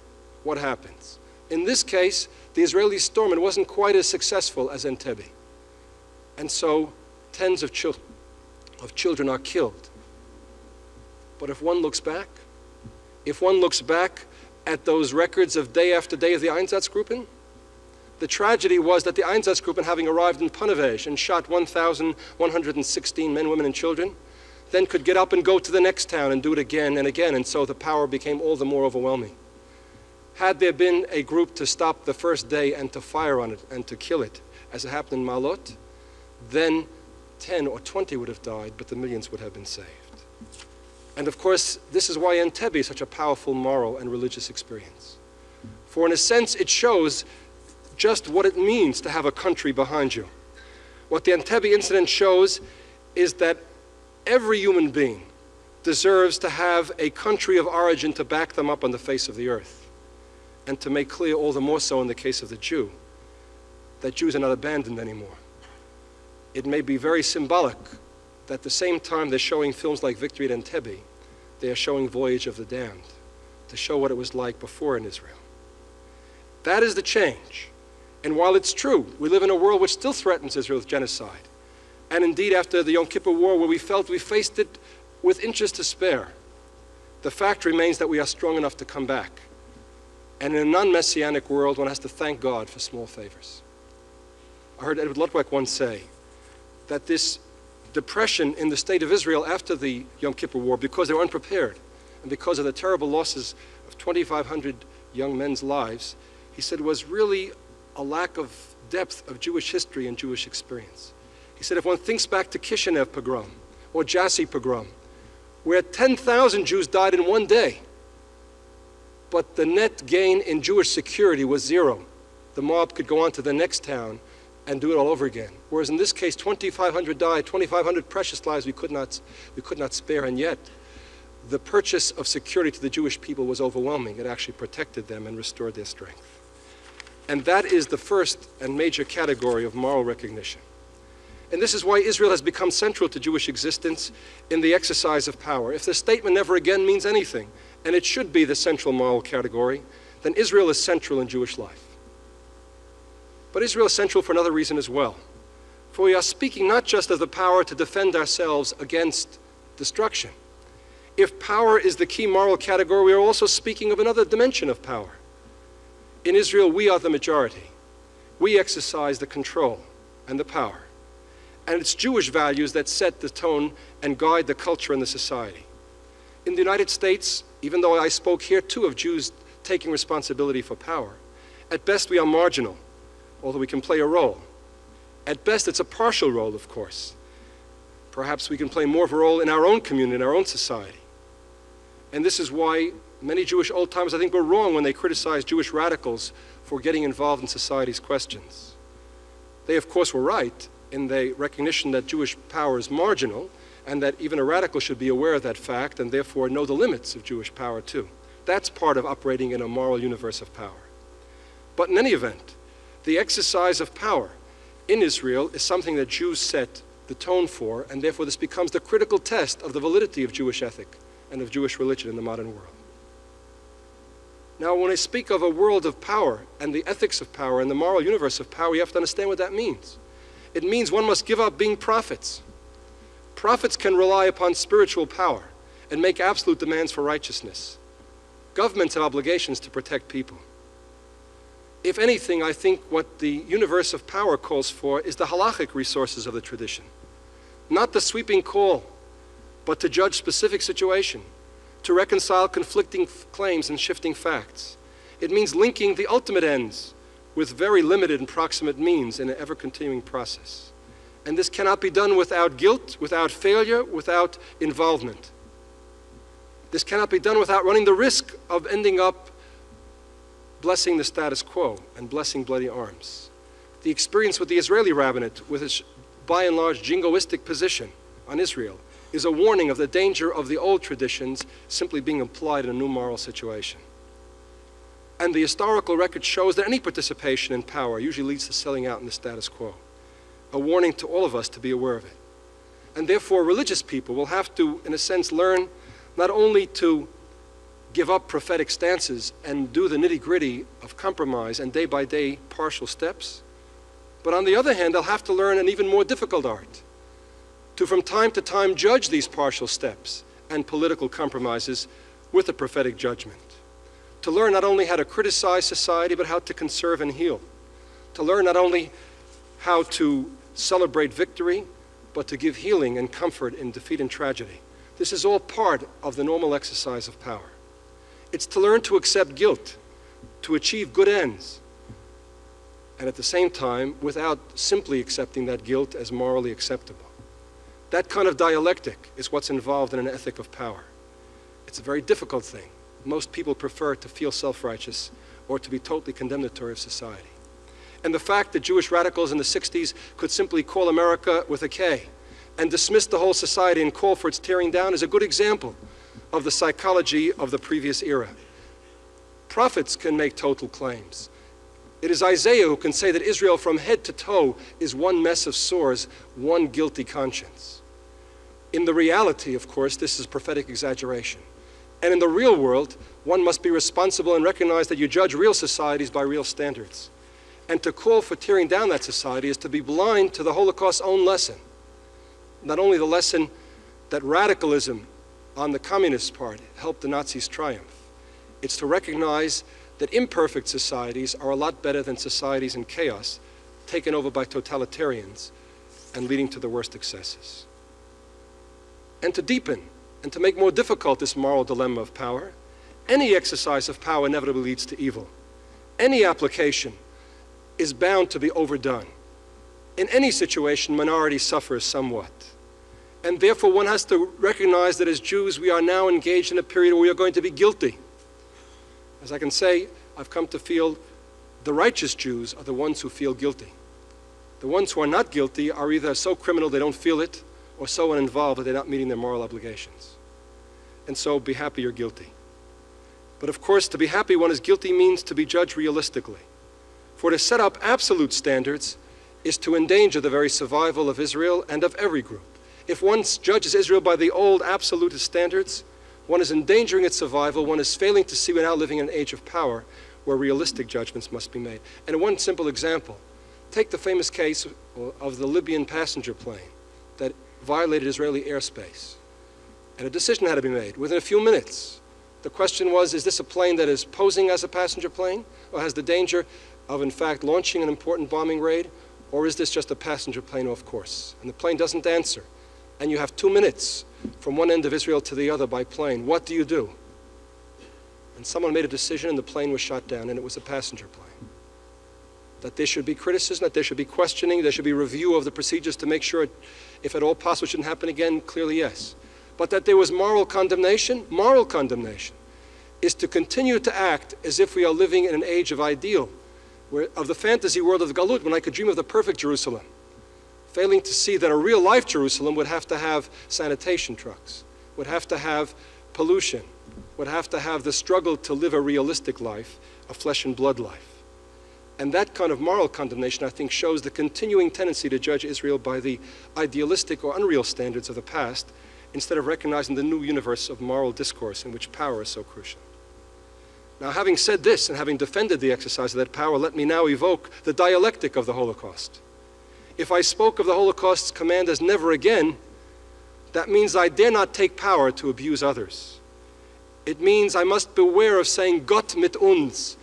what happens? In this case, the Israeli storm, it wasn't quite as successful as Entebbe. And so tens of children are killed. But if one looks back at those records of day after day of the Einsatzgruppen, the tragedy was that the Einsatzgruppen, having arrived in Panevėžys and shot 1,116 men, women, and children, then could get up and go to the next town and do it again and again, and so the power became all the more overwhelming. Had there been a group to stop the first day and to fire on it and to kill it, as it happened in Malot, then 10 or 20 would have died, but the millions would have been saved. And of course, this is why Entebbe is such a powerful moral and religious experience. For in a sense, it shows just what it means to have a country behind you. What the Entebbe incident shows is that every human being deserves to have a country of origin to back them up on the face of the earth, and to make clear, all the more so in the case of the Jew, that Jews are not abandoned anymore. It may be very symbolic that at the same time they're showing films like Victory at Entebbe, they are showing Voyage of the Damned, to show what it was like before in Israel. That is the change. And while it's true, we live in a world which still threatens Israel with genocide. And indeed, after the Yom Kippur War, where we felt we faced it with inches to spare, the fact remains that we are strong enough to come back. And in a non-messianic world, one has to thank God for small favors. I heard Edward Luttwak once say that this depression in the state of Israel after the Yom Kippur War, because they were unprepared, and because of the terrible losses of 2,500 young men's lives, he said was really a lack of depth of Jewish history and Jewish experience. He said if one thinks back to Kishinev pogrom or Jassy pogrom, where 10,000 Jews died in one day, but the net gain in Jewish security was zero. The mob could go on to the next town and do it all over again. Whereas in this case, 2,500 died, 2,500 precious lives we could not spare, and yet the purchase of security to the Jewish people was overwhelming. It actually protected them and restored their strength. And that is the first and major category of moral recognition. And this is why Israel has become central to Jewish existence in the exercise of power. If the statement never again means anything, and it should be the central moral category, then Israel is central in Jewish life. But Israel is central for another reason as well. For we are speaking not just of the power to defend ourselves against destruction. If power is the key moral category, we are also speaking of another dimension of power. In Israel, we are the majority. We exercise the control and the power. And it's Jewish values that set the tone and guide the culture and the society. In the United States, even though I spoke here too of Jews taking responsibility for power, at best we are marginal, although we can play a role. At best, it's a partial role, of course. Perhaps we can play more of a role in our own community, in our own society. And this is why many Jewish old-timers, I think, were wrong when they criticized Jewish radicals for getting involved in society's questions. They, of course, were right in the recognition that Jewish power is marginal, and that even a radical should be aware of that fact and therefore know the limits of Jewish power too. That's part of operating in a moral universe of power. But in any event, the exercise of power in Israel is something that Jews set the tone for, and therefore this becomes the critical test of the validity of Jewish ethic and of Jewish religion in the modern world. Now, when I speak of a world of power and the ethics of power and the moral universe of power, you have to understand what that means. It means one must give up being prophets. Prophets can rely upon spiritual power and make absolute demands for righteousness. Governments have obligations to protect people. If anything, I think what the universe of power calls for is the halachic resources of the tradition. Not the sweeping call, but to judge specific situation, to reconcile conflicting claims and shifting facts. It means linking the ultimate ends with very limited and proximate means in an ever-continuing process. And this cannot be done without guilt, without failure, without involvement. This cannot be done without running the risk of ending up blessing the status quo and blessing bloody arms. The experience with the Israeli rabbinate, with its by and large jingoistic position on Israel, is a warning of the danger of the old traditions simply being applied in a new moral situation. And the historical record shows that any participation in power usually leads to selling out in the status quo. A warning to all of us to be aware of it. And therefore, religious people will have to, in a sense, learn not only to give up prophetic stances and do the nitty-gritty of compromise and day-by-day partial steps. But on the other hand, they'll have to learn an even more difficult art, to from time to time judge these partial steps and political compromises with a prophetic judgment. To learn not only how to criticize society, but how to conserve and heal. To learn not only how to celebrate victory, but to give healing and comfort in defeat and tragedy. This is all part of the normal exercise of power. It's to learn to accept guilt, to achieve good ends, and at the same time, without simply accepting that guilt as morally acceptable. That kind of dialectic is what's involved in an ethic of power. It's a very difficult thing. Most people prefer to feel self-righteous or to be totally condemnatory of society. And the fact that Jewish radicals in the 60s could simply call America with a K and dismiss the whole society and call for its tearing down is a good example of the psychology of the previous era. Prophets can make total claims. It is Isaiah who can say that Israel from head to toe is one mess of sores, one guilty conscience. In the reality, of course, this is prophetic exaggeration. And in the real world, one must be responsible and recognize that you judge real societies by real standards. And to call for tearing down that society is to be blind to the Holocaust's own lesson. Not only the lesson that radicalism on the communist part helped the Nazis triumph, it's to recognize that imperfect societies are a lot better than societies in chaos taken over by totalitarians and leading to the worst excesses. And to deepen and to make more difficult this moral dilemma of power, any exercise of power inevitably leads to evil. Any application is bound to be overdone. In any situation, minority suffers somewhat. And therefore, one has to recognize that as Jews, we are now engaged in a period where we are going to be guilty. As I can say, I've come to feel the righteous Jews are the ones who feel guilty. The ones who are not guilty are either so criminal they don't feel it, or so uninvolved that they're not meeting their moral obligations. And so be happy you're guilty. But of course, to be happy one is guilty means to be judged realistically. For to set up absolute standards is to endanger the very survival of Israel and of every group. If one judges Israel by the old absolutist standards, one is endangering its survival, one is failing to see we're now living in an age of power where realistic judgments must be made. And one simple example, take the famous case of the Libyan passenger plane that violated Israeli airspace. And a decision had to be made within a few minutes. The question was, is this a plane that is posing as a passenger plane or has the danger of, in fact, launching an important bombing raid, or is this just a passenger plane off course? And the plane doesn't answer. And you have 2 minutes from one end of Israel to the other by plane. What do you do? And someone made a decision and the plane was shot down, and it was a passenger plane. That there should be criticism, that there should be questioning, there should be review of the procedures to make sure, if at all possible, it shouldn't happen again, clearly yes. But that there was moral condemnation is to continue to act as if we are living in an age of ideal, of the fantasy world of the galut, when I could dream of the perfect Jerusalem, failing to see that a real-life Jerusalem would have to have sanitation trucks, would have to have pollution, would have to have the struggle to live a realistic life, a flesh and blood life. And that kind of moral condemnation, I think, shows the continuing tendency to judge Israel by the idealistic or unreal standards of the past, instead of recognizing the new universe of moral discourse in which power is so crucial. Now, having said this and having defended the exercise of that power, let me now evoke the dialectic of the Holocaust. If I spoke of the Holocaust's command as never again, that means I dare not take power to abuse others. It means I must beware of saying Gott mit uns,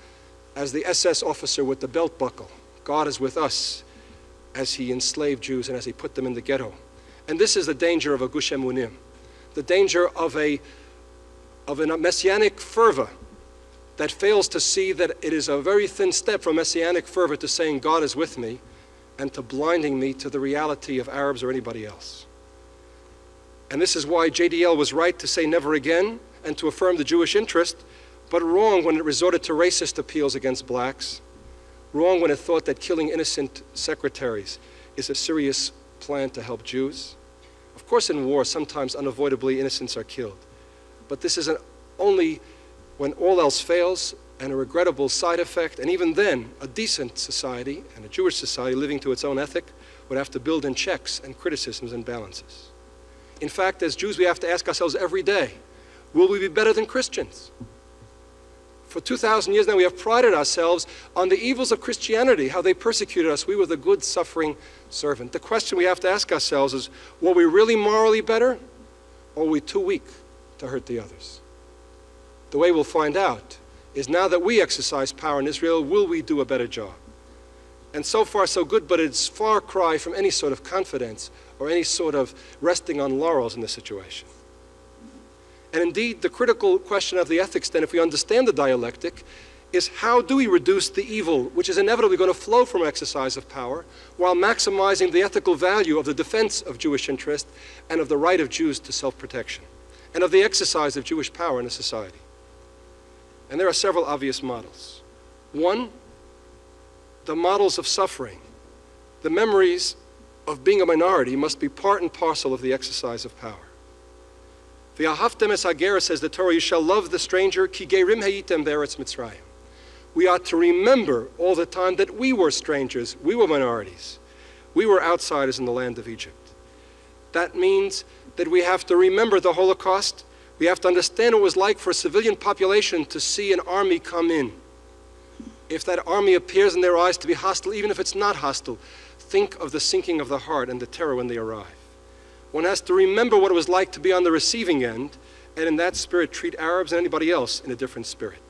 as the SS officer with the belt buckle. God is with us, as he enslaved Jews and as he put them in the ghetto. And this is the danger of a Gush Emunim, the danger of a messianic fervor that fails to see that it is a very thin step from messianic fervor to saying God is with me and to blinding me to the reality of Arabs or anybody else. And this is why JDL was right to say never again and to affirm the Jewish interest, but wrong when it resorted to racist appeals against blacks, wrong when it thought that killing innocent secretaries is a serious plan to help Jews. Of course, in war, sometimes unavoidably innocents are killed. But this is only when all else fails and a regrettable side effect, and even then, a decent society and a Jewish society living to its own ethic would have to build in checks and criticisms and balances. In fact, as Jews, we have to ask ourselves every day, will we be better than Christians? For 2,000 years now, we have prided ourselves on the evils of Christianity, how they persecuted us. We were the good, suffering servant. The question we have to ask ourselves is, were we really morally better, or were we too weak to hurt the others? The way we'll find out is, now that we exercise power in Israel, will we do a better job? And so far, so good, but it's far cry from any sort of confidence or any sort of resting on laurels in this situation. And indeed, the critical question of the ethics, then, if we understand the dialectic, is how do we reduce the evil which is inevitably going to flow from exercise of power, while maximizing the ethical value of the defense of Jewish interest and of the right of Jews to self-protection, and of the exercise of Jewish power in a society? And there are several obvious models. One, the models of suffering. The memories of being a minority must be part and parcel of the exercise of power. V'ahavtem es hager, says the Torah, you shall love the stranger, ki gerim hayitem be'eretz Mitzrayim. We are to remember all the time that we were strangers, we were minorities, we were outsiders in the land of Egypt. That means that we have to remember the Holocaust. We have to understand what it was like for a civilian population to see an army come in. If that army appears in their eyes to be hostile, even if it's not hostile, think of the sinking of the heart and the terror when they arrive. One has to remember what it was like to be on the receiving end, and in that spirit treat Arabs and anybody else in a different spirit.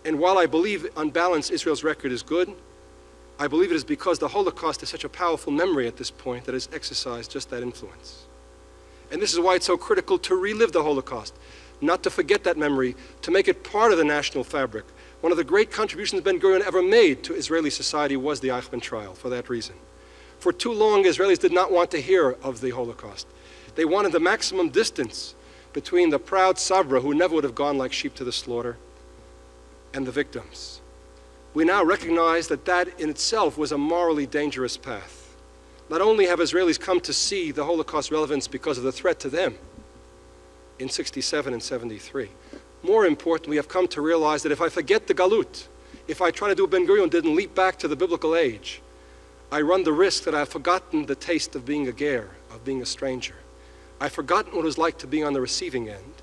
And while I believe, on balance, Israel's record is good, I believe it is because the Holocaust is such a powerful memory at this point that has exercised just that influence. And this is why it's so critical to relive the Holocaust, not to forget that memory, to make it part of the national fabric. One of the great contributions Ben-Gurion ever made to Israeli society was the Eichmann trial, for that reason. For too long, Israelis did not want to hear of the Holocaust. They wanted the maximum distance between the proud Sabra, who never would have gone like sheep to the slaughter, and the victims. We now recognize that that in itself was a morally dangerous path. Not only have Israelis come to see the Holocaust relevance because of the threat to them in 67 and 73, more important, we have come to realize that if I forget the galut, if I try to do what Ben-Gurion did and leap back to the biblical age, I run the risk that I've forgotten the taste of being a ger, of being a stranger. I've forgotten what it was like to be on the receiving end.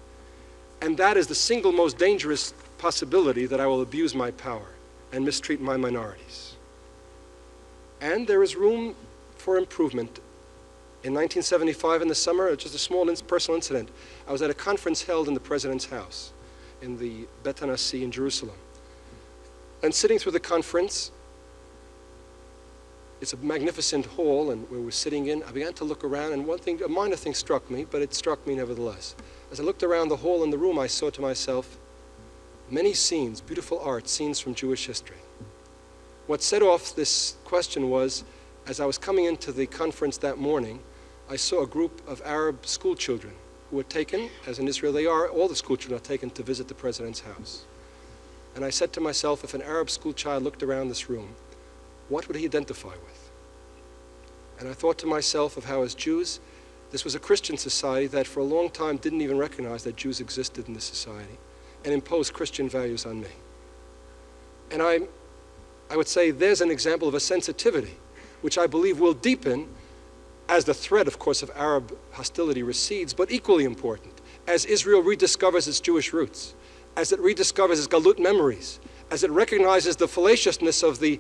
And that is the single most dangerous possibility, that I will abuse my power and mistreat my minorities. And there is room for improvement. In 1975, in the summer, just a small personal incident, I was at a conference held in the president's house in the Bet Hanassi in Jerusalem. And sitting through the conference, it's a magnificent hall, and where we're sitting in, I began to look around, and one thing, a minor thing struck me, but it struck me nevertheless. As I looked around the hall and the room, I saw to myself many scenes, beautiful art, scenes from Jewish history. What set off this question was, as I was coming into the conference that morning, I saw a group of Arab school children who were taken, as in Israel they are, all the school children are taken to visit the president's house. And I said to myself, if an Arab school child looked around this room, what would he identify with? And I thought to myself of how, as Jews, this was a Christian society that for a long time didn't even recognize that Jews existed in this society and imposed Christian values on me. And I would say there's an example of a sensitivity which I believe will deepen as the threat, of course, of Arab hostility recedes, but equally important, as Israel rediscovers its Jewish roots, as it rediscovers its galut memories, as it recognizes the fallaciousness of the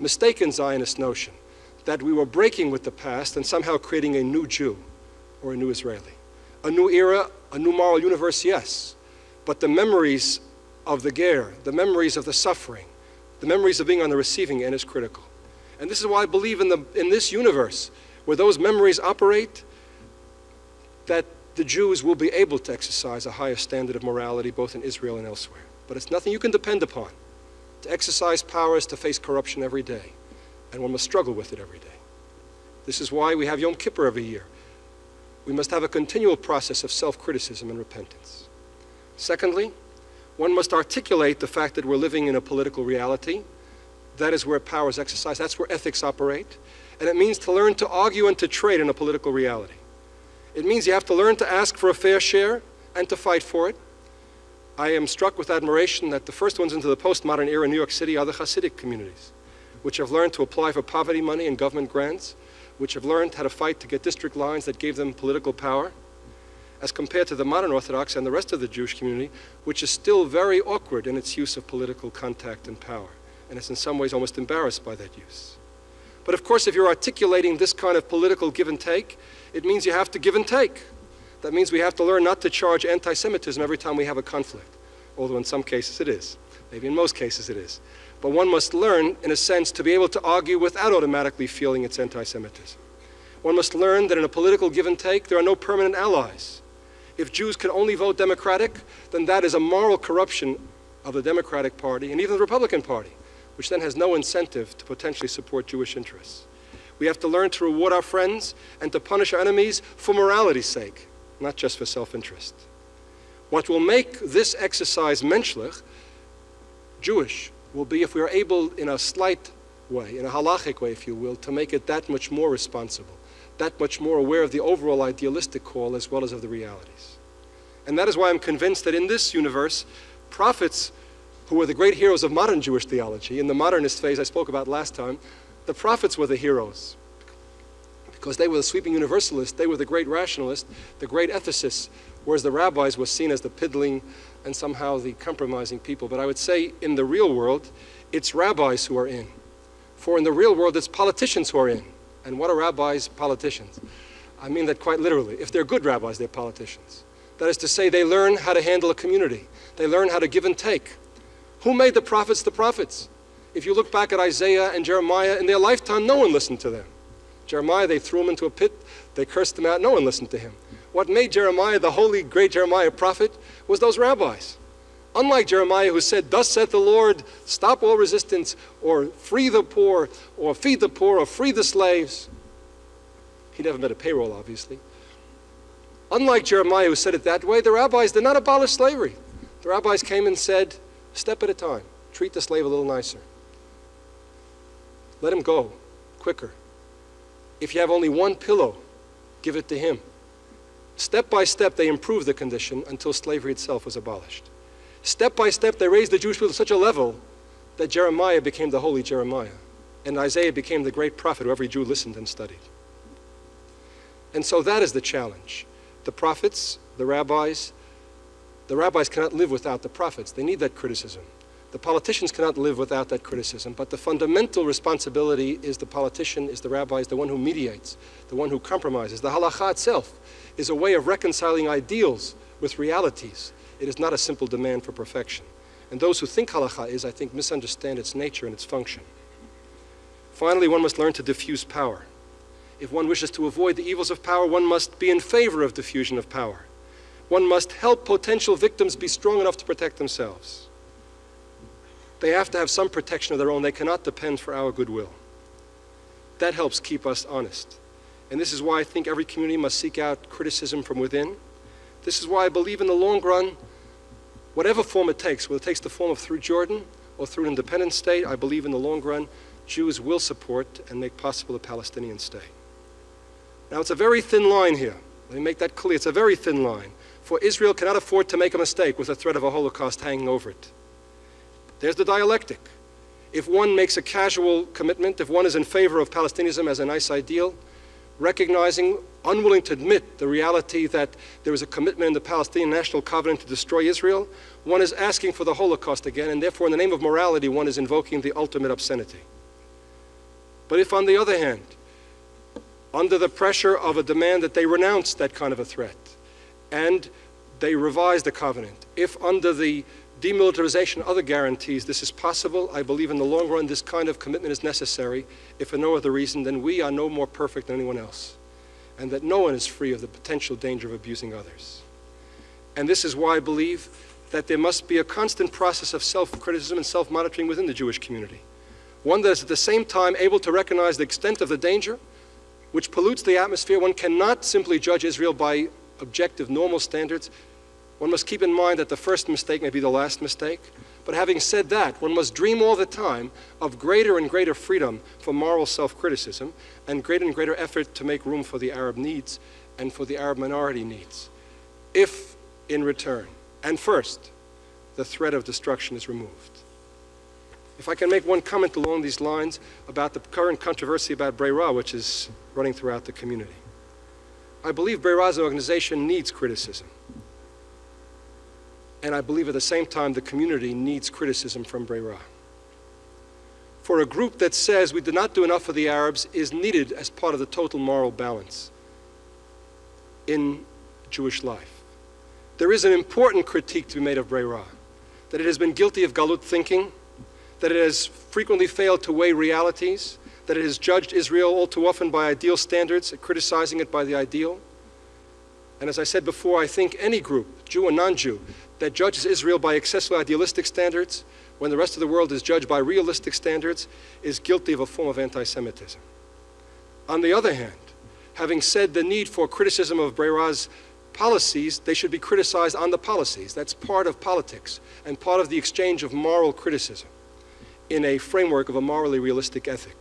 mistaken Zionist notion that we were breaking with the past and somehow creating a new Jew or a new Israeli. A new era, a new moral universe, yes, but the memories of the ger, the memories of the suffering, the memories of being on the receiving end is critical. And this is why I believe in this universe, where those memories operate, that the Jews will be able to exercise a higher standard of morality both in Israel and elsewhere. But it's nothing you can depend upon. To exercise power is to face corruption every day, and one must struggle with it every day. This is why we have Yom Kippur every year. We must have a continual process of self-criticism and repentance. Secondly, one must articulate the fact that we're living in a political reality. That is where power is exercised. That's where ethics operate. And it means to learn to argue and to trade in a political reality. It means you have to learn to ask for a fair share and to fight for it. I am struck with admiration that the first ones into the postmodern era in New York City are the Hasidic communities, which have learned to apply for poverty money and government grants, which have learned how to fight to get district lines that gave them political power. as compared to the modern Orthodox and the rest of the Jewish community, which is still very awkward in its use of political contact and power, and is in some ways almost embarrassed by that use. But of course, if you're articulating this kind of political give and take, it means you have to give and take. That means we have to learn not to charge anti-Semitism every time we have a conflict, although in some cases it is. Maybe in most cases it is. But one must learn, in a sense, to be able to argue without automatically feeling it's anti-Semitism. One must learn that in a political give and take, there are no permanent allies. If Jews can only vote Democratic, then that is a moral corruption of the Democratic Party and even the Republican Party, which then has no incentive to potentially support Jewish interests. We have to learn to reward our friends and to punish our enemies for morality's sake, not just for self-interest. What will make this exercise menschlich, Jewish, will be if we are able, in a slight way, in a halachic way, if you will, to make it that much more responsible, that much more aware of the overall idealistic call as well as of the realities. And that is why I'm convinced that in this universe, prophets who were the great heroes of modern Jewish theology, in the modernist phase I spoke about last time, the prophets were the heroes. Because they were the sweeping universalists, they were the great rationalists, the great ethicists, whereas the rabbis were seen as the piddling and somehow the compromising people. But I would say in the real world, it's rabbis who are in. For in the real world, it's politicians who are in. And what are rabbis? Politicians. I mean that quite literally. If they're good rabbis, they're politicians. That is to say, they learn how to handle a community. They learn how to give and take. Who made the prophets the prophets? If you look back at Isaiah and Jeremiah, in their lifetime, no one listened to them. Jeremiah, they threw him into a pit, they cursed him out, no one listened to him. What made Jeremiah, the holy, great Jeremiah prophet, was those rabbis. Unlike Jeremiah, who said, "Thus saith the Lord, stop all resistance, or free the poor, or feed the poor, or free the slaves." He never met a payroll, obviously. Unlike Jeremiah, who said it that way, the rabbis did not abolish slavery. The rabbis came and said, step at a time, treat the slave a little nicer. Let him go quicker. If you have only one pillow, give it to him. Step by step, they improved the condition until slavery itself was abolished. Step by step, they raised the Jewish people to such a level that Jeremiah became the holy Jeremiah, and Isaiah became the great prophet who every Jew listened and studied. And so that is the challenge. The prophets, the rabbis cannot live without the prophets. They need that criticism. The politicians cannot live without that criticism, but the fundamental responsibility is the politician, is the rabbi, is the one who mediates, the one who compromises. The halakha itself is a way of reconciling ideals with realities. It is not a simple demand for perfection. And those who think halakha is, I think, misunderstand its nature and its function. Finally, one must learn to diffuse power. If one wishes to avoid the evils of power, one must be in favor of diffusion of power. One must help potential victims be strong enough to protect themselves. They have to have some protection of their own. They cannot depend for our goodwill. That helps keep us honest. And this is why I think every community must seek out criticism from within. This is why I believe in the long run, whatever form it takes, whether it takes the form of through Jordan or through an independent state, I believe in the long run, Jews will support and make possible a Palestinian state. Now, it's a very thin line here. Let me make that clear. It's a very thin line. For Israel cannot afford to make a mistake with the threat of a Holocaust hanging over it. There's the dialectic. If one makes a casual commitment, if one is in favor of Palestinianism as a nice ideal, recognizing, unwilling to admit the reality that there is a commitment in the Palestinian National Covenant to destroy Israel, one is asking for the Holocaust again, and therefore in the name of morality, one is invoking the ultimate obscenity. But if, on the other hand, under the pressure of a demand that they renounce that kind of a threat, and they revise the covenant, if under the demilitarization, other guarantees, this is possible, I believe in the long run this kind of commitment is necessary, if for no other reason than we are no more perfect than anyone else, and that no one is free of the potential danger of abusing others. And this is why I believe that there must be a constant process of self-criticism and self-monitoring within the Jewish community. One that is at the same time able to recognize the extent of the danger, which pollutes the atmosphere. One cannot simply judge Israel by objective, normal standards. One must keep in mind that the first mistake may be the last mistake. But having said that, one must dream all the time of greater and greater freedom for moral self-criticism and greater effort to make room for the Arab needs and for the Arab minority needs, if, in return, and first, the threat of destruction is removed. If I can make one comment along these lines about the current controversy about Breira, which is running throughout the community. I believe Breira as an organization needs criticism. And I believe at the same time the community needs criticism from Breira. For a group that says we did not do enough for the Arabs is needed as part of the total moral balance in Jewish life. There is an important critique to be made of Breira, that it has been guilty of galut thinking, that it has frequently failed to weigh realities, that it has judged Israel all too often by ideal standards, criticizing it by the ideal. And as I said before, I think any group, Jew or non-Jew, that judges Israel by excessively idealistic standards, when the rest of the world is judged by realistic standards, is guilty of a form of anti-Semitism. On the other hand, having said the need for criticism of Breira's policies, they should be criticized on the policies. That's part of politics and part of the exchange of moral criticism in a framework of a morally realistic ethic.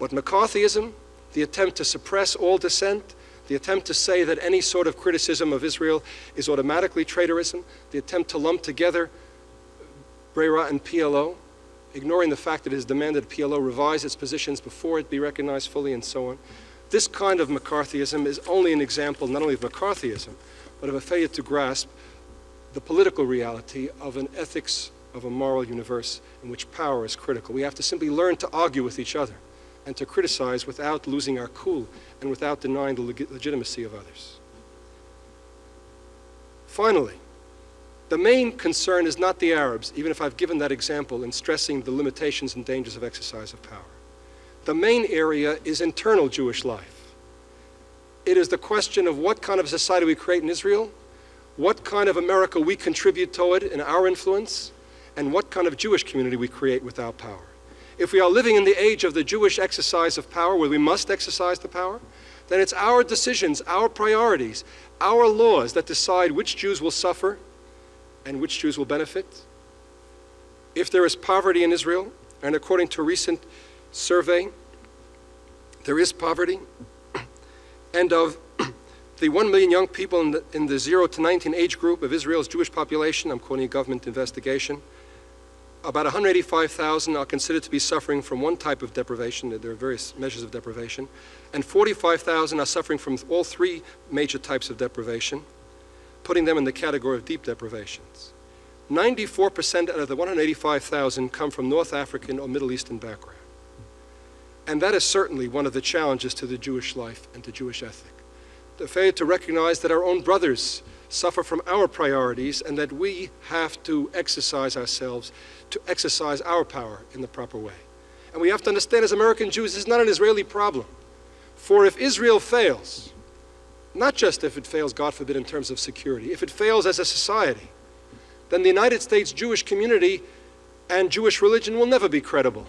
But McCarthyism, the attempt to suppress all dissent, the attempt to say that any sort of criticism of Israel is automatically traitorism, the attempt to lump together Breira and PLO, ignoring the fact that it has demanded PLO revise its positions before it be recognized fully and so on. This kind of McCarthyism is only an example not only of McCarthyism, but of a failure to grasp the political reality of an ethics of a moral universe in which power is critical. We have to simply learn to argue with each other and to criticize without losing our cool and without denying the legitimacy of others. Finally, the main concern is not the Arabs, even if I've given that example in stressing the limitations and dangers of exercise of power. The main area is internal Jewish life. It is the question of what kind of society we create in Israel, what kind of America we contribute toward in our influence, and what kind of Jewish community we create with our power. If we are living in the age of the Jewish exercise of power, where we must exercise the power, then it's our decisions, our priorities, our laws that decide which Jews will suffer and which Jews will benefit. If there is poverty in Israel, and according to a recent survey, there is poverty, and of the 1 million young people in the 0 to 19 age group of Israel's Jewish population, I'm quoting a government investigation, about 185,000 are considered to be suffering from one type of deprivation. There are various measures of deprivation, and 45,000 are suffering from all three major types of deprivation, putting them in the category of deep deprivations. 94% out of the 185,000 come from North African or Middle Eastern background. And that is certainly one of the challenges to the Jewish life and to Jewish ethic. The failure to recognize that our own brothers suffer from our priorities and that we have to exercise ourselves to exercise our power in the proper way. And we have to understand as American Jews, this is not an Israeli problem. For if Israel fails, not just if it fails, God forbid, in terms of security, if it fails as a society, then the United States Jewish community and Jewish religion will never be credible.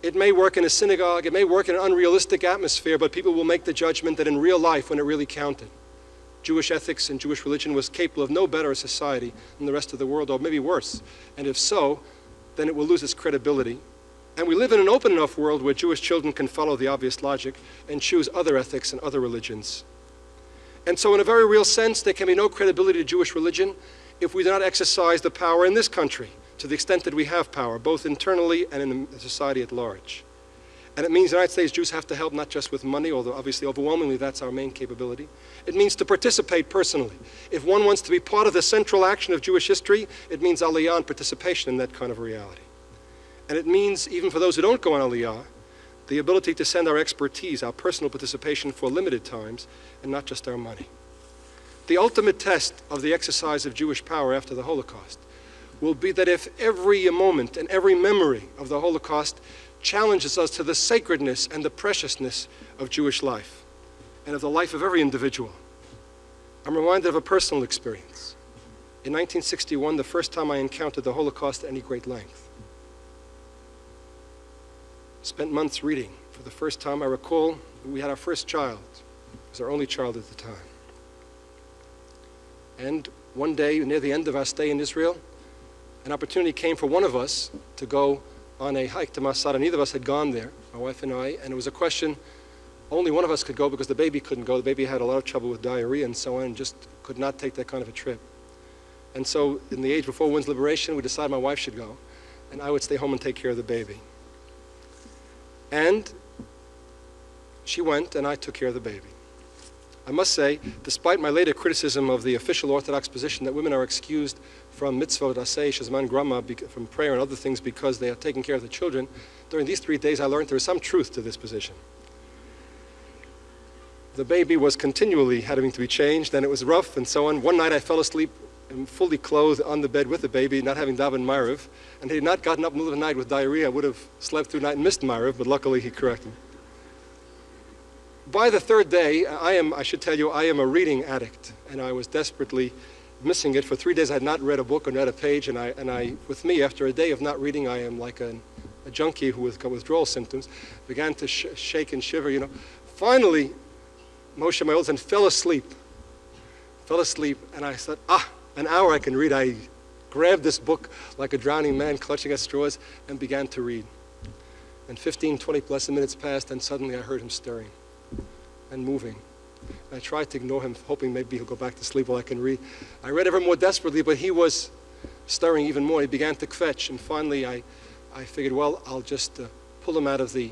It may work in a synagogue, it may work in an unrealistic atmosphere, but people will make the judgment that in real life, when it really counted, Jewish ethics and Jewish religion was capable of no better a society than the rest of the world, or maybe worse. And if so, then it will lose its credibility. And we live in an open enough world where Jewish children can follow the obvious logic and choose other ethics and other religions. And so in a very real sense, there can be no credibility to Jewish religion if we do not exercise the power in this country to the extent that we have power, both internally and in the society at large. And it means the United States Jews have to help not just with money, although obviously overwhelmingly that's our main capability. It means to participate personally. If one wants to be part of the central action of Jewish history, it means aliyah and participation in that kind of reality. And it means, even for those who don't go on aliyah, the ability to send our expertise, our personal participation for limited times, and not just our money. The ultimate test of the exercise of Jewish power after the Holocaust will be that if every moment and every memory of the Holocaust challenges us to the sacredness and the preciousness of Jewish life and of the life of every individual. I'm reminded of a personal experience. In 1961, the first time I encountered the Holocaust at any great length. Spent months reading. For the first time, I recall, we had our first child. It was our only child at the time. And one day, near the end of our stay in Israel, an opportunity came for one of us to go on a hike to Masada. Neither of us had gone there, my wife and I, and it was a question, only one of us could go because the baby couldn't go. The baby had a lot of trouble with diarrhea and so on, and just could not take that kind of a trip. And so in the age before women's liberation, we decided my wife should go, and I would stay home and take care of the baby. And she went, and I took care of the baby. I must say, despite my later criticism of the official Orthodox position that women are excused from mitzvot, aseh, shezman grama, from prayer and other things because they are taking care of the children, during these 3 days I learned there is some truth to this position. The baby was continually having to be changed, and it was rough and so on. One night I fell asleep fully clothed on the bed with the baby, not having daven Ma'ariv, and had he not gotten up in the middle of the night with diarrhea, I would have slept through the night and missed Ma'ariv, but luckily he corrected me. By the third day, I should tell you, I am a reading addict, and I was desperately missing it. For 3 days I had not read a book or read a page, and with me, after a day of not reading, I am like a junkie who with withdrawal symptoms, began to shake and shiver, you know. Finally, Moshe, my old son, fell asleep, and I said, an hour I can read. I grabbed this book like a drowning man clutching at straws and began to read. And 15, 20 blessed minutes passed, and suddenly I heard him stirring and moving. I tried to ignore him, hoping maybe he'll go back to sleep while I can read. I read ever more desperately, but he was stirring even more. He began to kvetch, and finally I figured, well, I'll just pull him out of the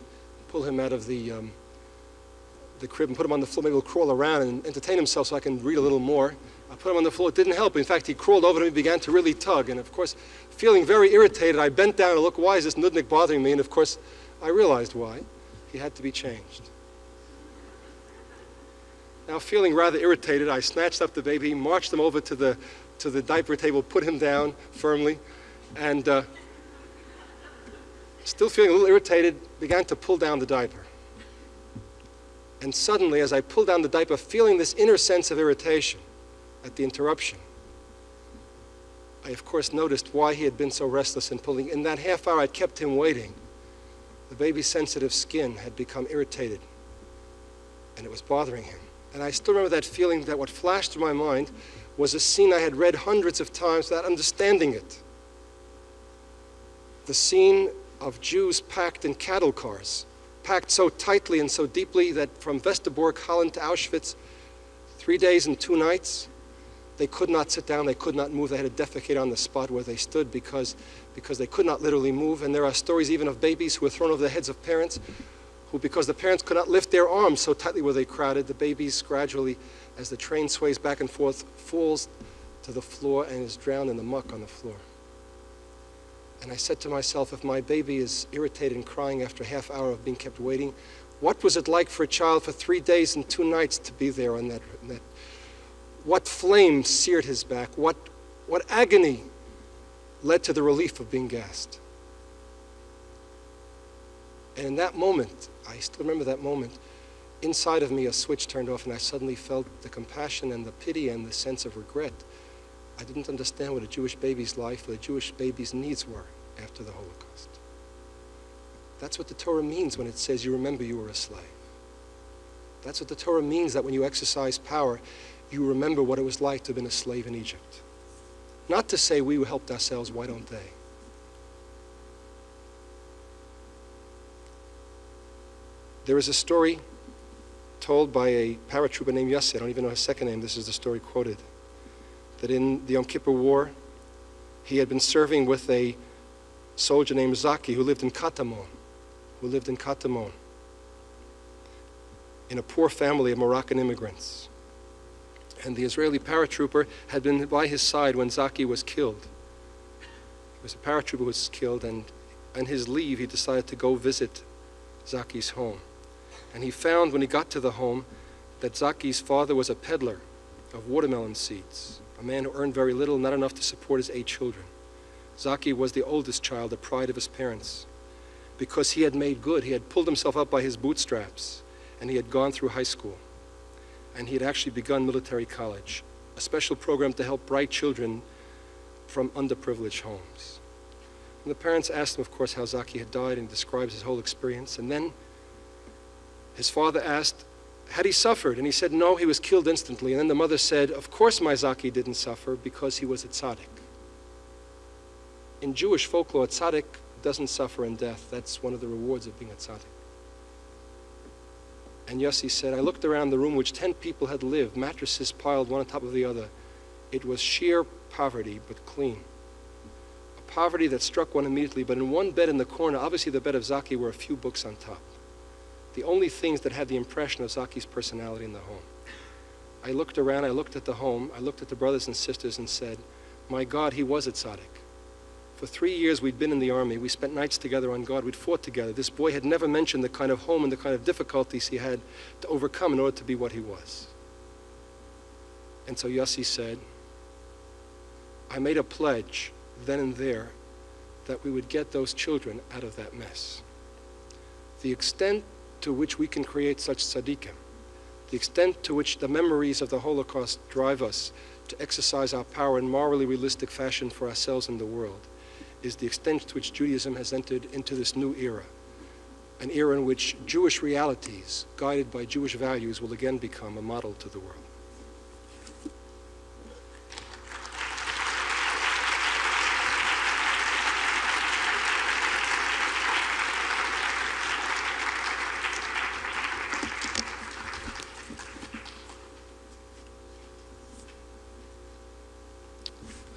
crib and put him on the floor. Maybe he'll crawl around and entertain himself so I can read a little more. I put him on the floor. It didn't help. In fact, he crawled over to me and began to really tug. And of course, feeling very irritated, I bent down to look, why is this nudnik bothering me? And of course, I realized why. He had to be changed. Now, feeling rather irritated, I snatched up the baby, marched him over to the diaper table, put him down firmly, and still feeling a little irritated, began to pull down the diaper. And suddenly, as I pulled down the diaper, feeling this inner sense of irritation at the interruption, I, of course, noticed why he had been so restless in pulling. In that half hour I'd kept him waiting, the baby's sensitive skin had become irritated, and it was bothering him. And I still remember that feeling that what flashed through my mind was a scene I had read hundreds of times without understanding it. The scene of Jews packed in cattle cars, packed so tightly and so deeply that from Westerbork, Holland to Auschwitz, 3 days and 2 nights, they could not sit down, they could not move, they had to defecate on the spot where they stood because they could not literally move. And there are stories even of babies who were thrown over the heads of parents who, because the parents could not lift their arms, so tightly were they crowded, the babies gradually, as the train sways back and forth, falls to the floor and is drowned in the muck on the floor. And I said to myself, if my baby is irritated and crying after a half hour of being kept waiting, what was it like for a child for 3 days and 2 nights to be there on that? What flame seared his back? What agony led to the relief of being gassed? And in that moment, I still remember that moment, inside of me a switch turned off and I suddenly felt the compassion and the pity and the sense of regret. I didn't understand what a Jewish baby's life, what a Jewish baby's needs were after the Holocaust. That's what the Torah means when it says you remember you were a slave. That's what the Torah means, that when you exercise power, you remember what it was like to have been a slave in Egypt. Not to say we helped ourselves, why don't they? There is a story told by a paratrooper named Yossi, I don't even know his second name, this is the story quoted, that in the Yom Kippur War, he had been serving with a soldier named Zaki who lived in Katamon, in a poor family of Moroccan immigrants. And the Israeli paratrooper had been by his side when Zaki was killed. He was a paratrooper who was killed, and on his leave he decided to go visit Zaki's home. And he found when he got to the home that Zaki's father was a peddler of watermelon seeds, a man who earned very little, not enough to support his 8 children. Zaki was the oldest child, the pride of his parents. Because he had made good, he had pulled himself up by his bootstraps, and he had gone through high school. And he had actually begun military college, a special program to help bright children from underprivileged homes. And the parents asked him, of course, how Zaki had died, and he describes his whole experience. And then his father asked, had he suffered? And he said, no, he was killed instantly. And then the mother said, of course my Zaki didn't suffer because he was a tzaddik. In Jewish folklore, a tzaddik doesn't suffer in death. That's one of the rewards of being a tzaddik. And Yossi said, I looked around the room which 10 people had lived, mattresses piled one on top of the other. It was sheer poverty, but clean. A poverty that struck one immediately, but in one bed in the corner, obviously the bed of Zaki, were a few books on top. The only things that had the impression of Zaki's personality in the home. I looked around, I looked at the home, I looked at the brothers and sisters and said, my God, he was a tzaddik. For 3 years we'd been in the army. We spent nights together on guard. We'd fought together. This boy had never mentioned the kind of home and the kind of difficulties he had to overcome in order to be what he was. And so Yossi said, I made a pledge then and there that we would get those children out of that mess. The extent to which we can create such tzaddikim, the extent to which the memories of the Holocaust drive us to exercise our power in morally realistic fashion for ourselves and the world, is the extent to which Judaism has entered into this new era, an era in which Jewish realities, guided by Jewish values, will again become a model to the world.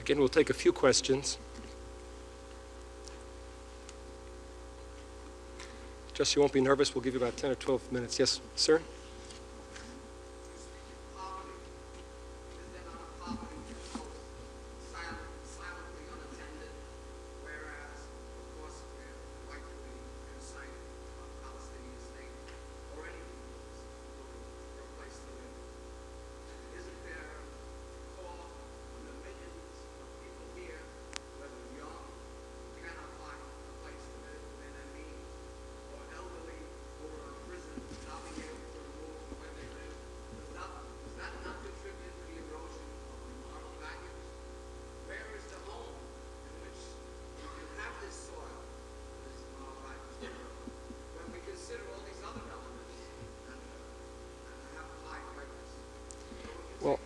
Again, we'll take a few questions. Just so you won't be nervous, we'll give you about 10 or 12 minutes. Yes, sir? Well,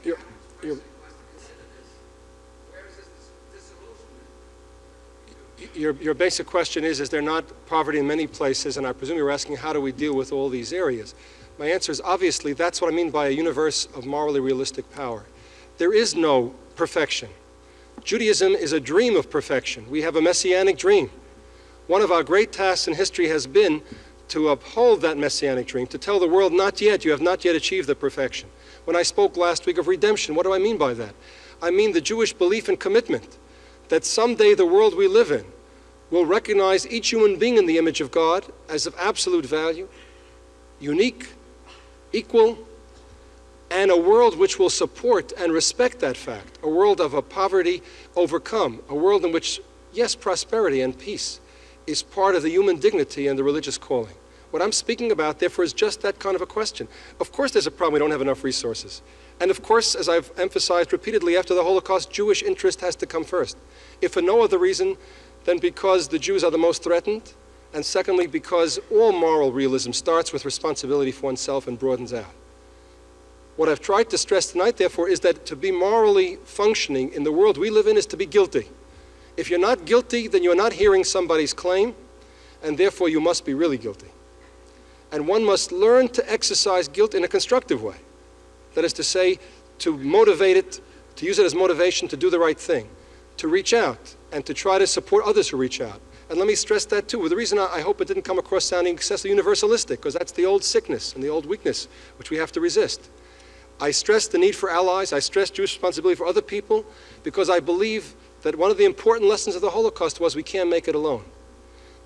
your basic question is there not poverty in many places? And I presume you're asking, how do we deal with all these areas? My answer is, obviously, that's what I mean by a universe of morally realistic power. There is no perfection. Judaism is a dream of perfection. We have a messianic dream. One of our great tasks in history has been to uphold that messianic dream, to tell the world, not yet, you have not yet achieved the perfection. When I spoke last week of redemption, what do I mean by that? I mean the Jewish belief and commitment that someday the world we live in will recognize each human being in the image of God as of absolute value, unique, equal, and a world which will support and respect that fact, a world of a poverty overcome, a world in which, yes, prosperity and peace is part of the human dignity and the religious calling. What I'm speaking about, therefore, is just that kind of a question. Of course there's a problem, we don't have enough resources. And of course, as I've emphasized repeatedly, after the Holocaust, Jewish interest has to come first. If for no other reason than because the Jews are the most threatened, and secondly, because all moral realism starts with responsibility for oneself and broadens out. What I've tried to stress tonight, therefore, is that to be morally functioning in the world we live in is to be guilty. If you're not guilty, then you're not hearing somebody's claim, and therefore you must be really guilty. And one must learn to exercise guilt in a constructive way. That is to say, to motivate it, to use it as motivation to do the right thing, to reach out, and to try to support others who reach out. And let me stress that too. The reason I hope it didn't come across sounding excessively universalistic, because that's the old sickness and the old weakness which we have to resist. I stress the need for allies, I stress Jewish responsibility for other people, because I believe that one of the important lessons of the Holocaust was we can't make it alone.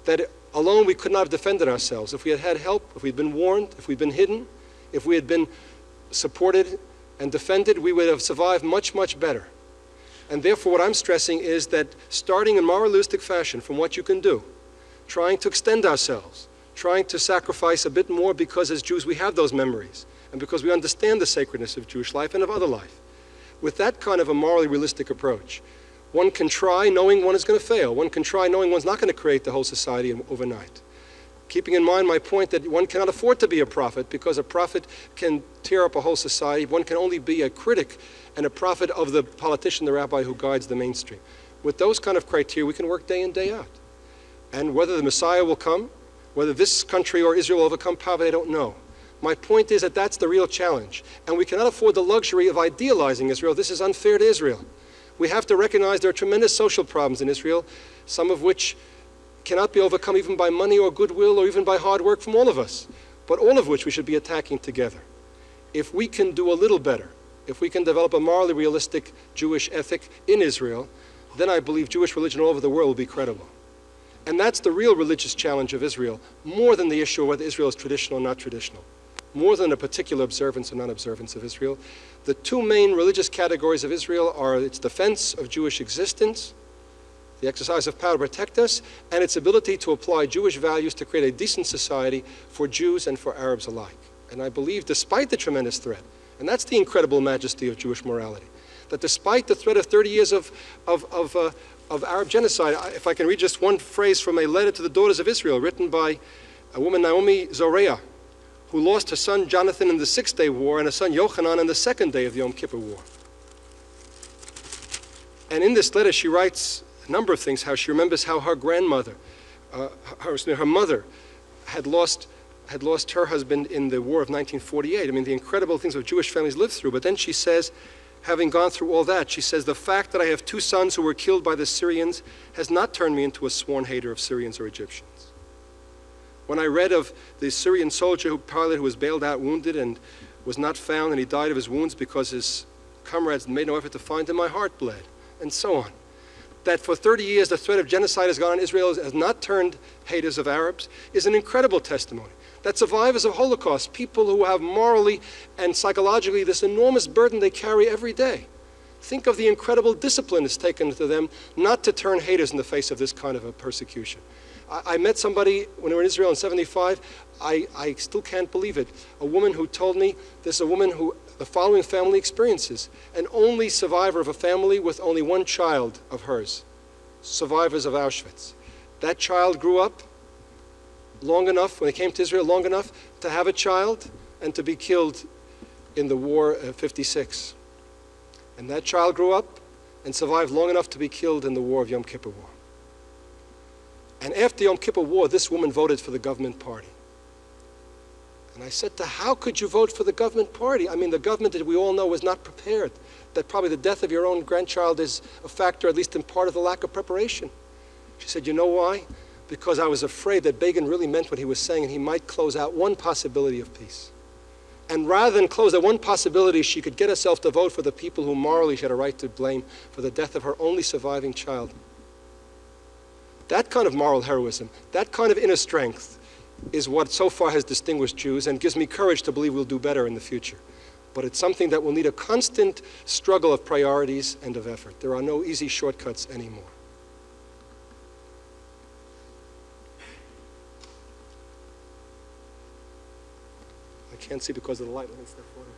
That alone we could not have defended ourselves. If we had had help, if we'd been warned, if we'd been hidden, if we had been supported and defended, we would have survived much, much better. And therefore what I'm stressing is that starting in moralistic fashion from what you can do, trying to extend ourselves, trying to sacrifice a bit more because as Jews we have those memories, and because we understand the sacredness of Jewish life and of other life. With that kind of a morally realistic approach, one can try knowing one is going to fail. One can try knowing one's not going to create the whole society overnight. Keeping in mind my point that one cannot afford to be a prophet, because a prophet can tear up a whole society. One can only be a critic and a prophet of the politician, the rabbi who guides the mainstream. With those kind of criteria, we can work day in, day out. And whether the Messiah will come, whether this country or Israel will overcome poverty, I don't know. My point is that that's the real challenge. And we cannot afford the luxury of idealizing Israel. This is unfair to Israel. We have to recognize there are tremendous social problems in Israel, some of which cannot be overcome even by money or goodwill or even by hard work from all of us, but all of which we should be attacking together. If we can do a little better if we can develop a morally realistic Jewish ethic in Israel, then I believe Jewish religion all over the world will be credible. And that's the real religious challenge of Israel, more than the issue of whether Israel is traditional or not traditional, more than a particular observance or non-observance of Israel. The two main religious categories of Israel are its defense of Jewish existence, the exercise of power to protect us, and its ability to apply Jewish values to create a decent society for Jews and for Arabs alike. And I believe, despite the tremendous threat, and that's the incredible majesty of Jewish morality, that despite the threat of 30 years of Arab genocide, if I can read just one phrase from a letter to the daughters of Israel written by a woman, Naomi Zoreah, who lost her son Jonathan in the Six-Day War and her son Yochanan on the second day of the Yom Kippur War. And in this letter she writes a number of things, how she remembers how her grandmother, her mother, had lost her husband in the war of 1948. I mean, the incredible things that Jewish families lived through. But then she says, having gone through all that, she says, the fact that I have two sons who were killed by the Syrians has not turned me into a sworn hater of Syrians or Egyptians. When I read of the Syrian soldier pilot who was bailed out wounded and was not found, and he died of his wounds because his comrades made no effort to find him, my heart bled, and so on. That for 30 years the threat of genocide has gone on Israel, has not turned haters of Arabs, is an incredible testimony. That survivors of Holocaust, people who have morally and psychologically this enormous burden they carry every day, think of the incredible discipline it's taken to them not to turn haters in the face of this kind of a persecution. I met somebody when we were in Israel in 75, I still can't believe it, a woman who told me, this is a woman who the following family experiences, an only survivor of a family with only one child of hers, survivors of Auschwitz. That child grew up long enough, when they came to Israel, long enough to have a child and to be killed in the war of 56. And that child grew up and survived long enough to be killed in the war of Yom Kippur War. And after Yom Kippur War, this woman voted for the government party. And I said to her, how could you vote for the government party? I mean, the government that we all know was not prepared. That probably the death of your own grandchild is a factor, at least in part, of the lack of preparation. She said, you know why? Because I was afraid that Begin really meant what he was saying, and he might close out one possibility of peace. And rather than close that one possibility, she could get herself to vote for the people who morally she had a right to blame for the death of her only surviving child. That kind of moral heroism, that kind of inner strength, is what so far has distinguished Jews and gives me courage to believe we'll do better in the future. But it's something that will need a constant struggle of priorities and of effort. There are no easy shortcuts anymore. I can't see because of the light. Let me step forward.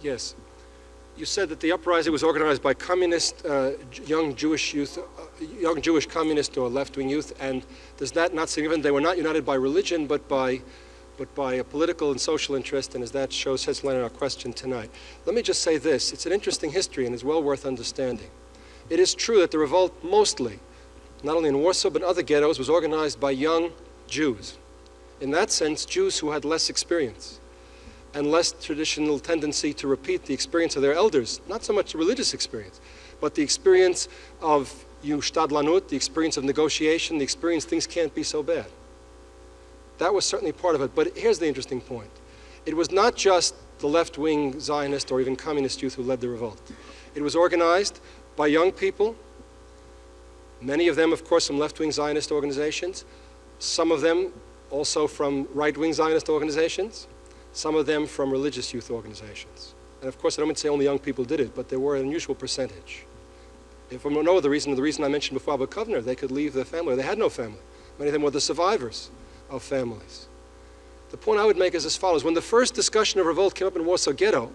Yes. You said that the uprising was organized by communist, young Jewish youth, young Jewish communist or left-wing youth, and does that not significant? They were not united by religion, but by a political and social interest, and as that shows, sheds light on our question tonight. Let me just say this. It's an interesting history and is well worth understanding. It is true that the revolt mostly, not only in Warsaw but other ghettos, was organized by young Jews. In that sense, Jews who had less experience and less traditional tendency to repeat the experience of their elders, not so much the religious experience, but the experience of shtadlanut, the experience of negotiation, the experience things can't be so bad. That was certainly part of it, but here's the interesting point. It was not just the left-wing Zionist or even communist youth who led the revolt. It was organized by young people, many of them, of course, from left-wing Zionist organizations, some of them also from right-wing Zionist organizations, some of them from religious youth organizations. And of course, I don't mean to say only young people did it, but there were an unusual percentage. If for no other reason, the reason I mentioned before about Kovner, they could leave their family, or they had no family. Many of them were the survivors of families. The point I would make is as follows. When the first discussion of revolt came up in Warsaw Ghetto,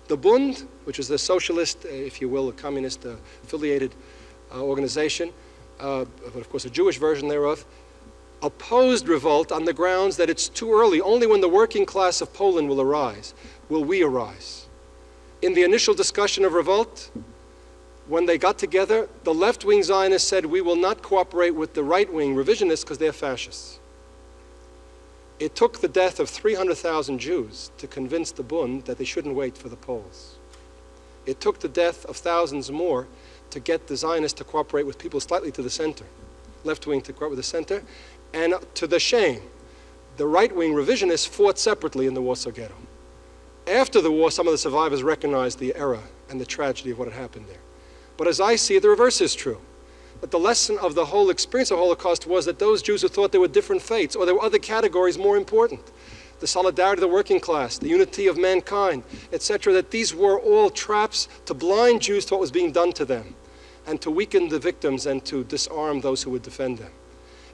the Bund, which is the socialist, if you will, a communist affiliated organization, but of course a Jewish version thereof, opposed revolt on the grounds that it's too early. Only when the working class of Poland will arise will we arise. In the initial discussion of revolt, when they got together, the left-wing Zionists said, we will not cooperate with the right-wing revisionists because they're fascists. It took the death of 300,000 Jews to convince the Bund that they shouldn't wait for the Poles. It took the death of thousands more to get the Zionists to cooperate with people slightly to the center, left-wing to cooperate with the center, and to the shame, the right-wing revisionists fought separately in the Warsaw Ghetto. After the war, some of the survivors recognized the error and the tragedy of what had happened there. But as I see it, the reverse is true. That the lesson of the whole experience of the Holocaust was that those Jews who thought there were different fates, or there were other categories more important, the solidarity of the working class, the unity of mankind, etc., that these were all traps to blind Jews to what was being done to them, and to weaken the victims and to disarm those who would defend them.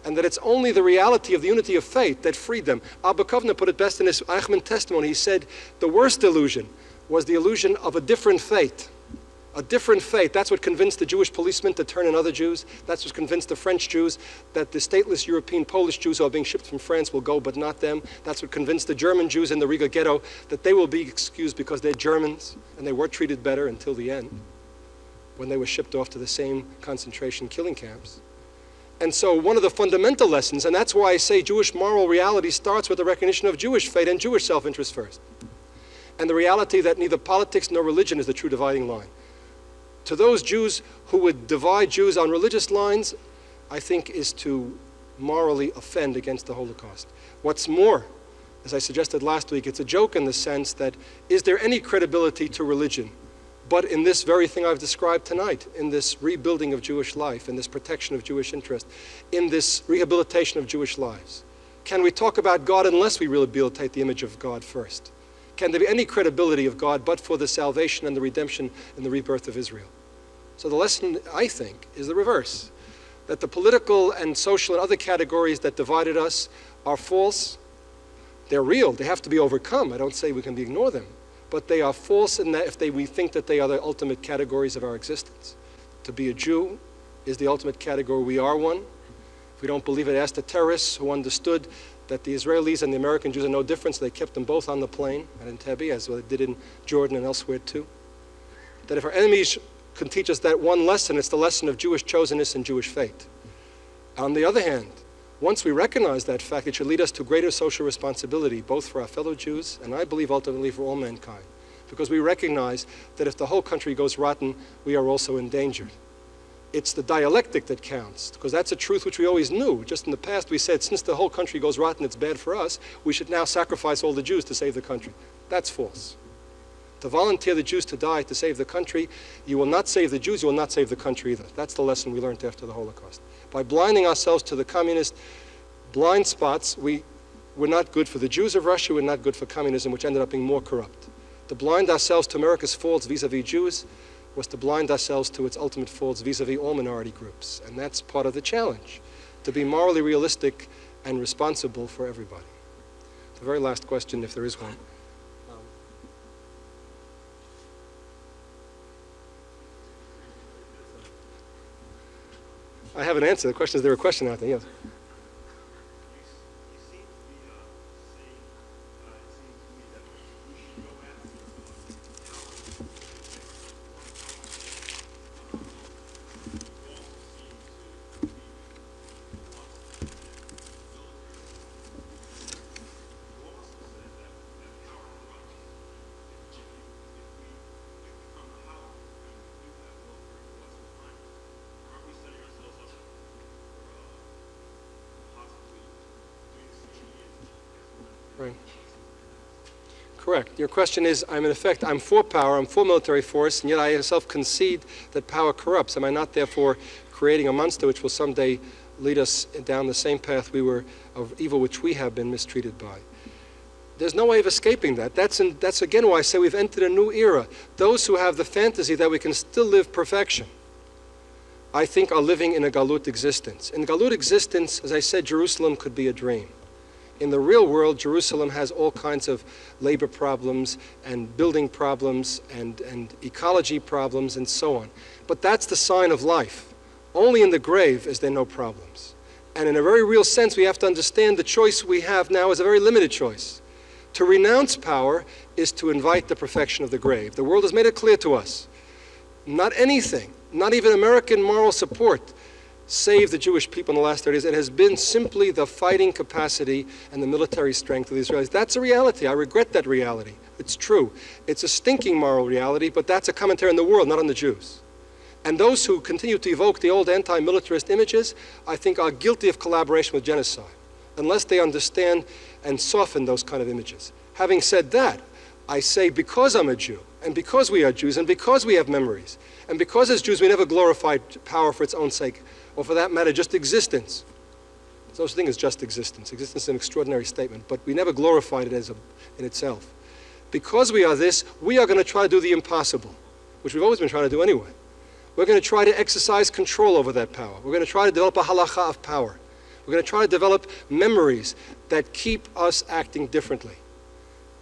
And that it's only the reality of the unity of faith that freed them. Abba Kovner put it best in his Eichmann testimony. He said the worst illusion was the illusion of a different fate. A different fate. That's what convinced the Jewish policemen to turn in other Jews. That's what convinced the French Jews that the stateless European Polish Jews who are being shipped from France will go, but not them. That's what convinced the German Jews in the Riga ghetto that they will be excused because they're Germans, and they were treated better until the end, when they were shipped off to the same concentration killing camps. And so one of the fundamental lessons, and that's why I say Jewish moral reality starts with the recognition of Jewish fate and Jewish self-interest first. And the reality that neither politics nor religion is the true dividing line. To those Jews who would divide Jews on religious lines, I think is to morally offend against the Holocaust. What's more, as I suggested last week, it's a joke in the sense that is there any credibility to religion but in this very thing I've described tonight, in this rebuilding of Jewish life, in this protection of Jewish interest, in this rehabilitation of Jewish lives? Can we talk about God unless we rehabilitate the image of God first? Can there be any credibility of God but for the salvation and the redemption and the rebirth of Israel? So the lesson, I think, is the reverse. That the political and social and other categories that divided us are false. They're real. They have to be overcome. I don't say we can ignore them. But they are false in that we think that they are the ultimate categories of our existence. To be a Jew is the ultimate category. We are one. If we don't believe it, ask the terrorists who understood that the Israelis and the American Jews are no different, so they kept them both on the plane at Entebbe, as they did in Jordan and elsewhere too. That if our enemies can teach us that one lesson, it's the lesson of Jewish chosenness and Jewish fate. On the other hand, once we recognize that fact, it should lead us to greater social responsibility, both for our fellow Jews and I believe ultimately for all mankind. Because we recognize that if the whole country goes rotten, we are also endangered. It's the dialectic that counts, because that's a truth which we always knew. Just in the past we said, since the whole country goes rotten, it's bad for us, we should now sacrifice all the Jews to save the country. That's false. To volunteer the Jews to die to save the country, you will not save the Jews, you will not save the country either. That's the lesson we learned after the Holocaust. By blinding ourselves to the communist blind spots, we're not good for the Jews of Russia, we're not good for communism, which ended up being more corrupt. To blind ourselves to America's faults vis-a-vis Jews was to blind ourselves to its ultimate faults vis-a-vis all minority groups. And that's part of the challenge, to be morally realistic and responsible for everybody. The very last question, if there is one. I have an answer. The question is, there a question out there? Yes. Right. Correct. Your question is, I'm for power, I'm for military force, and yet I myself concede that power corrupts. Am I not therefore creating a monster which will someday lead us down the same path of evil which we have been mistreated by? There's no way of escaping that. That's again why I say we've entered a new era. Those who have the fantasy that we can still live perfection, I think, are living in a galut existence. In galut existence, as I said, Jerusalem could be a dream. In the real world, Jerusalem has all kinds of labor problems and building problems and ecology problems and so on. But that's the sign of life. Only in the grave is there no problems. And in a very real sense, we have to understand the choice we have now is a very limited choice. To renounce power is to invite the perfection of the grave. The world has made it clear to us. Not anything, not even American moral support, saved the Jewish people in the last 30 years. It has been simply the fighting capacity and the military strength of the Israelis. That's a reality. I regret that reality. It's true. It's a stinking moral reality, but that's a commentary on the world, not on the Jews. And those who continue to evoke the old anti-militarist images, I think, are guilty of collaboration with genocide, unless they understand and soften those kind of images. Having said that, I say because I'm a Jew, and because we are Jews, and because we have memories, and because as Jews we never glorified power for its own sake, or for that matter, just existence. There's no such thing as just existence. Existence is an extraordinary statement, but we never glorified it in itself. Because we are this, we are going to try to do the impossible, which we've always been trying to do anyway. We're going to try to exercise control over that power. We're going to try to develop a halacha of power. We're going to try to develop memories that keep us acting differently.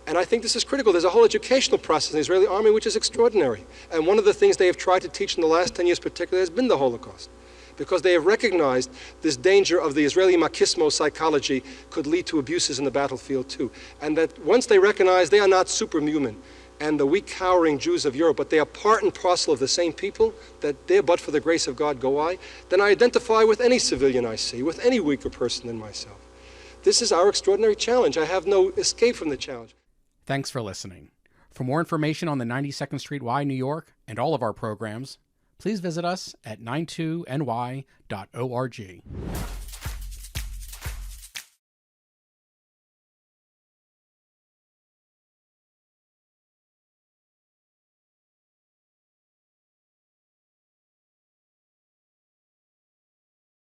And I think this is critical. There's a whole educational process in the Israeli army which is extraordinary. And one of the things they have tried to teach in the last 10 years particularly has been the Holocaust, because they have recognized this danger of the Israeli machismo psychology could lead to abuses in the battlefield too. And that once they recognize they are not superhuman and the weak, cowering Jews of Europe, but they are part and parcel of the same people, that there but for the grace of God go I, then I identify with any civilian I see, with any weaker person than myself. This is our extraordinary challenge. I have no escape from the challenge. Thanks for listening. For more information on the 92nd Street Y, New York, and all of our programs, please visit us at 92ny.org.